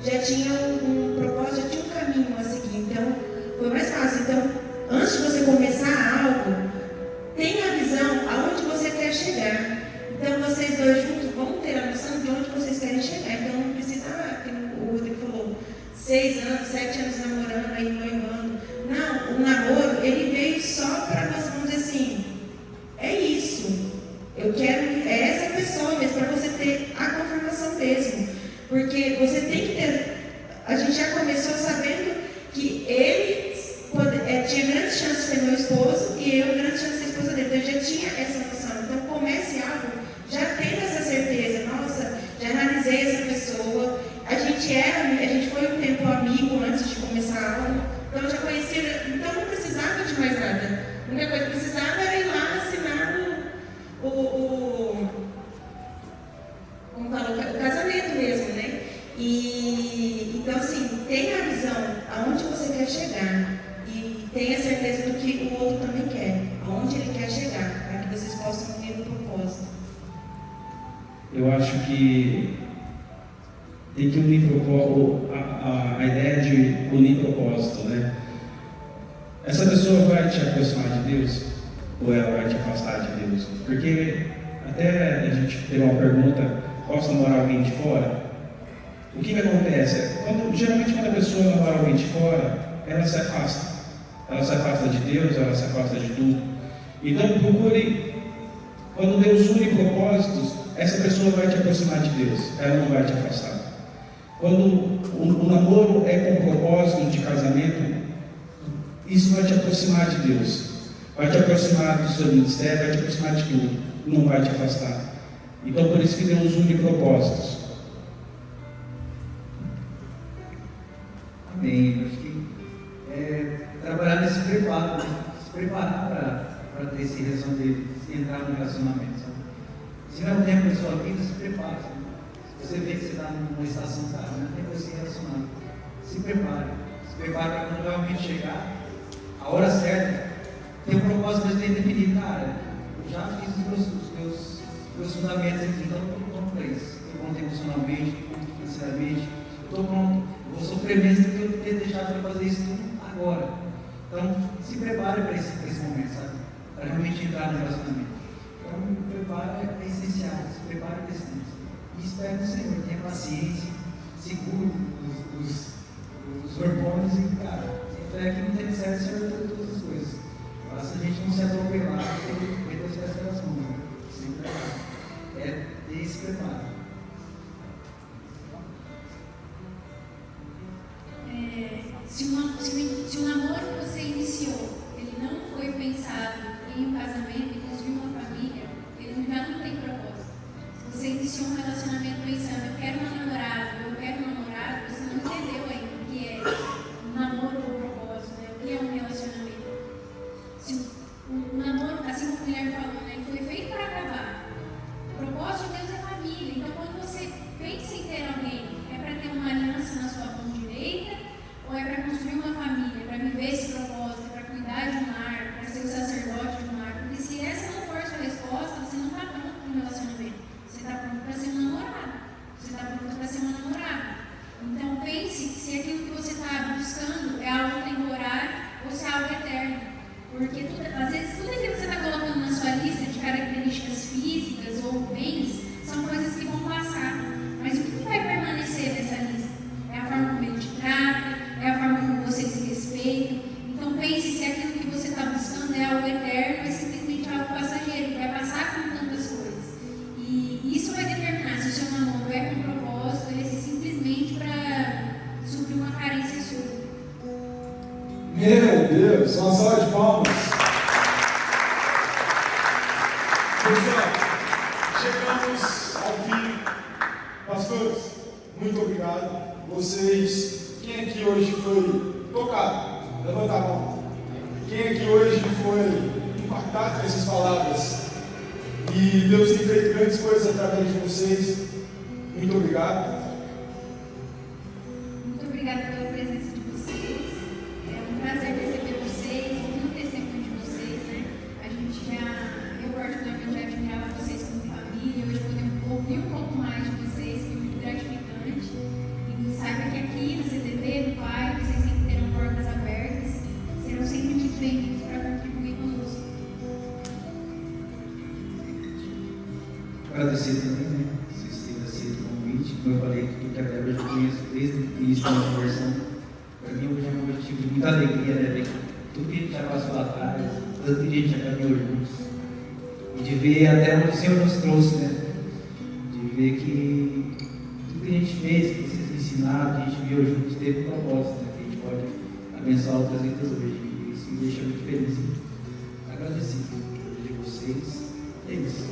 já tinha um propósito, já tinha um caminho a seguir. Então, foi mais fácil. Então, antes de você começar algo, tenha a visão aonde você quer chegar. Então, vocês dois juntos vão ter a noção de onde vocês querem chegar. Então, não precisa, como o Rodrigo falou, 6 anos, 7 anos namorando, aí noivando. Não, o namoro, ele veio só para você, vamos dizer assim, é isso. Eu quero, é essa pessoa mesmo, para você ter a confirmação mesmo. Porque você tem que ter, a gente já começou sabendo que ele tinha grandes chances de ser meu esposo e eu grandes chances de ser esposa dele. Então eu já tinha essa noção. Então comece algo já tendo essa certeza. Nossa, já analisei essa pessoa. A gente foi um tempo amigo antes de começar algo. Então eu já conhecia, então não precisava de mais nada. A única coisa que precisava era ir lá assinar o casamento mesmo, né? E então assim, tenha a visão aonde você quer chegar e tenha certeza do que o outro também quer, aonde ele quer chegar, para que vocês possam ter um propósito. Eu acho que tem que unir a ideia de unir propósito, né? Essa pessoa vai te aproximar de Deus ou ela vai te afastar de Deus? Porque até a gente teve uma pergunta: posso namorar alguém de fora? O que acontece? Geralmente quando a pessoa namora alguém de fora, ela se afasta. Ela se afasta de Deus, ela se afasta de tudo. Então procure, quando Deus une propósitos, essa pessoa vai te aproximar de Deus, ela não vai te afastar. Quando o namoro é com propósito de casamento, isso vai te aproximar de Deus, vai te aproximar do seu ministério, vai te aproximar de tudo, não vai te afastar. Então por isso que Deus une propósitos. Amém. Acho que trabalhar nesse preparo, né? Se preparar para ter esse entrar no relacionamento. Sabe? Se não tem a pessoa vida, se prepara. Sabe? Você vê que você está numa estação, cara, não tem coisa se relacionar. Se prepare. Se prepare para quando realmente chegar a hora certa, tem um propósito mais bem definido. Cara, eu já fiz os meus fundamentos aqui, então eu estou pronto para isso. Estou pronto emocionalmente, estou pronto financeiramente, estou pronto. Eu vou sofrer mesmo do que eu ter deixado para fazer isso tudo agora. Então, se prepare para esse momento, sabe? Para realmente entrar no relacionamento. Então, o preparo é essencial. Se prepare para esse tempo. E espere no Senhor, tenha paciência, segure os hormônios e, cara, tem fé que não tem certo, o Senhor vai fazer todas as coisas. Basta a gente não se atropelar, porque Deus faz pelas mãos. Né? Sempre é ter esse preparo. Se o namoro que você iniciou, ele não foi pensado em um casamento, em construir uma família, ele já não tem propósito. Se você iniciou um relacionamento pensando, eu quero uma namorada, eu quero um namorado, você não entendeu ainda o que é um namoro ou propósito, né? O que é um relacionamento. Se o namoro, assim como a mulher falou, né? Ele foi feito para acabar. O propósito de Deus é família. Então, quando você pensa em ter alguém, é para ter uma aliança na sua mão direita, ou é para construir uma família, para viver esse propósito, para cuidar de um lar, para ser o sacerdote de um lar? Porque se essa não for a sua resposta, você não está pronto para um relacionamento. Você está pronto para ser um namorado. Você está pronto para ser uma namorada. Então pense se aquilo que você está buscando é algo temporário ou se é algo eterno. Porque às vezes tudo aquilo que você está colocando na sua lista de características Deus. Uma salva de palmas. Pessoal, chegamos ao fim. Pastores, muito obrigado. Vocês, quem aqui hoje foi tocado? Levanta a mão. Quem aqui hoje foi impactado com essas palavras? E Deus tem feito grandes coisas através de vocês. Muito obrigado. Muito obrigada pela presença de vocês. É um prazer receber vocês, ouvir o testemunho de vocês, né? Eu particularmente já admirava vocês como família. Hoje podemos ouvir um pouco mais de vocês, foi muito gratificante. E saiba que aqui no CTV, no Pai, vocês sempre terão portas abertas, serão sempre muito bem-vindos para contribuir conosco. Agradecer também, né? Vocês terem aceito o convite. Como eu falei, que a Débora eu conheço desde o início da conversão. Para mim, hoje é um motivo de muita alegria, né? Ver tudo que a gente já passou lá atrás, tanto que a gente já caminhou juntos. E de ver até onde o Senhor nos trouxe, né? De ver que tudo que a gente fez, que vocês ensinaram, que a gente viu juntos, teve um propósito, né? Que a gente pode abençoar outras vidas hoje. E isso me deixa muito feliz. Agradecido de vocês. É isso.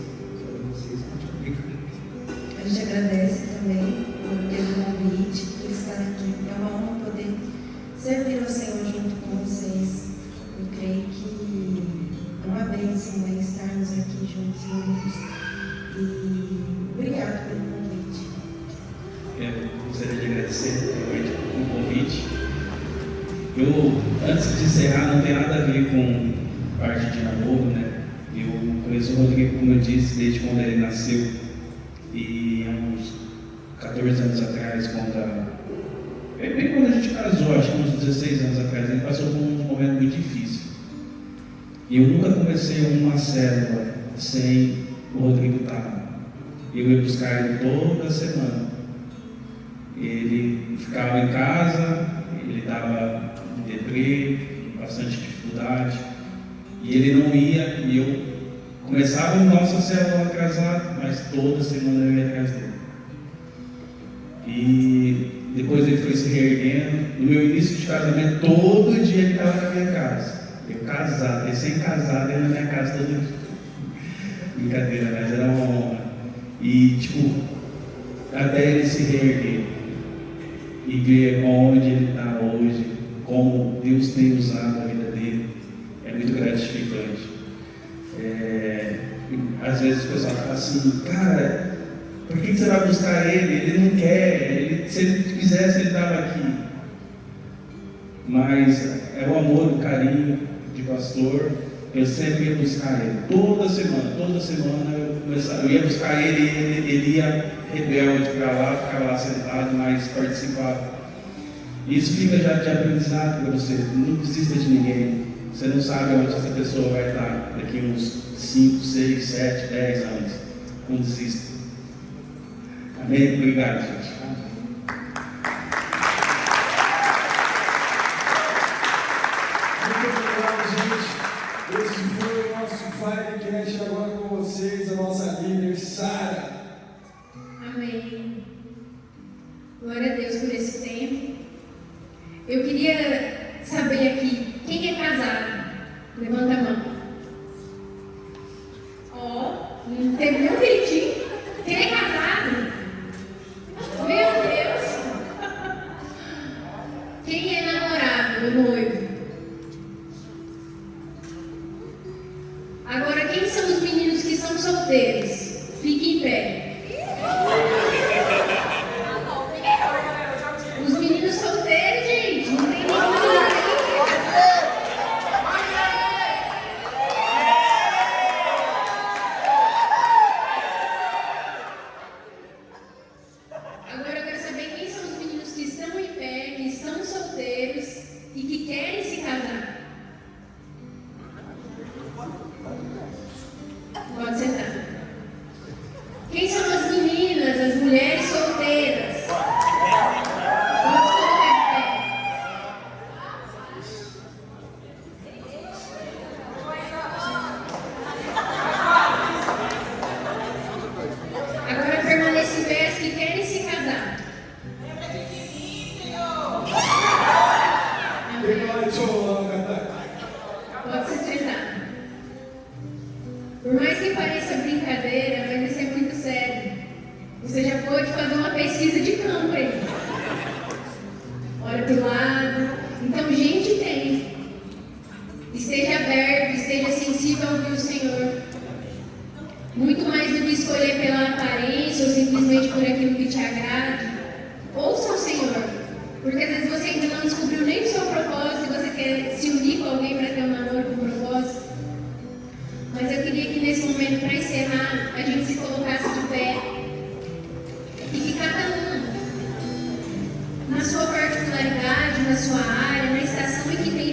Vocês, muito obrigado. A gente agradece também por ter o convite, por estar aqui. É uma honra poder servir ao Senhor junto com vocês. Eu creio que é uma bênção, né, estarmos aqui juntos. E obrigado pelo convite. Eu gostaria de agradecer o convite. Antes de encerrar, não tem nada a ver com parte de namoro, né? Eu conheço o Rodrigo, como eu disse, desde quando ele nasceu. E há uns 14 anos atrás, bem quando a gente casou, acho que uns 16 anos atrás, ele passou por um momento muito difícil. E eu nunca comecei uma célula sem o Rodrigo estar lá. Eu ia buscar ele toda semana. Ele ficava em casa, ele estava em deprê, bastante dificuldade. E ele não ia, e eu começava a nossa célula atrasada, mas toda semana eu ia atrás dele. E depois ele foi se reerguendo. No meu início de casamento, todo dia ele estava na minha casa. Eu casado, recém-casado, ele na minha casa todo dia. Brincadeira, mas era uma honra. E até ele se reerguer e ver onde ele está hoje, como Deus tem usado a vida dele, é muito gratificante. Às vezes o pessoal fala assim, cara, por que você vai buscar ele? Ele não quer, se ele quisesse ele estava aqui. Mas é o amor, o carinho de pastor. Eu sempre ia buscar ele, toda semana eu ia buscar ele ia rebelde para lá, ficava lá sentado, mas participava. Isso fica já de aprendizado para você, não desista de ninguém. Você não sabe onde essa pessoa vai estar daqui uns 5, 6, 7, 10 anos. Não desista. Amém? Obrigado, gente. Muito obrigado, gente. Esse foi o nosso Firecast. Agora com vocês, a nossa líder, Sara. Amém. Glória a Deus por esse tempo. Eu queria saber aqui, quem é casado? Levanta a mão. Não teve nenhum gritinho. Quem é casado? Meu Deus. Quem é namorado, o noivo? Agora, quem são os meninos que são solteiros? Fique em pé. Os meninos solteiros, gente, não tem nenhum namorado. Agora eu quero saber quem são os meninos que estão em pé, que são solteiros e que querem se casar. Pode sentar. mais do que escolher pela aparência ou simplesmente por aquilo que te agrade. Ouça o Senhor, porque às vezes você ainda não descobriu nem o seu propósito e você quer se unir com alguém para ter um namoro com propósito. Mas eu queria que nesse momento, para encerrar, a gente se colocasse de pé e que cada um, na sua particularidade, na sua área, na estação em que tem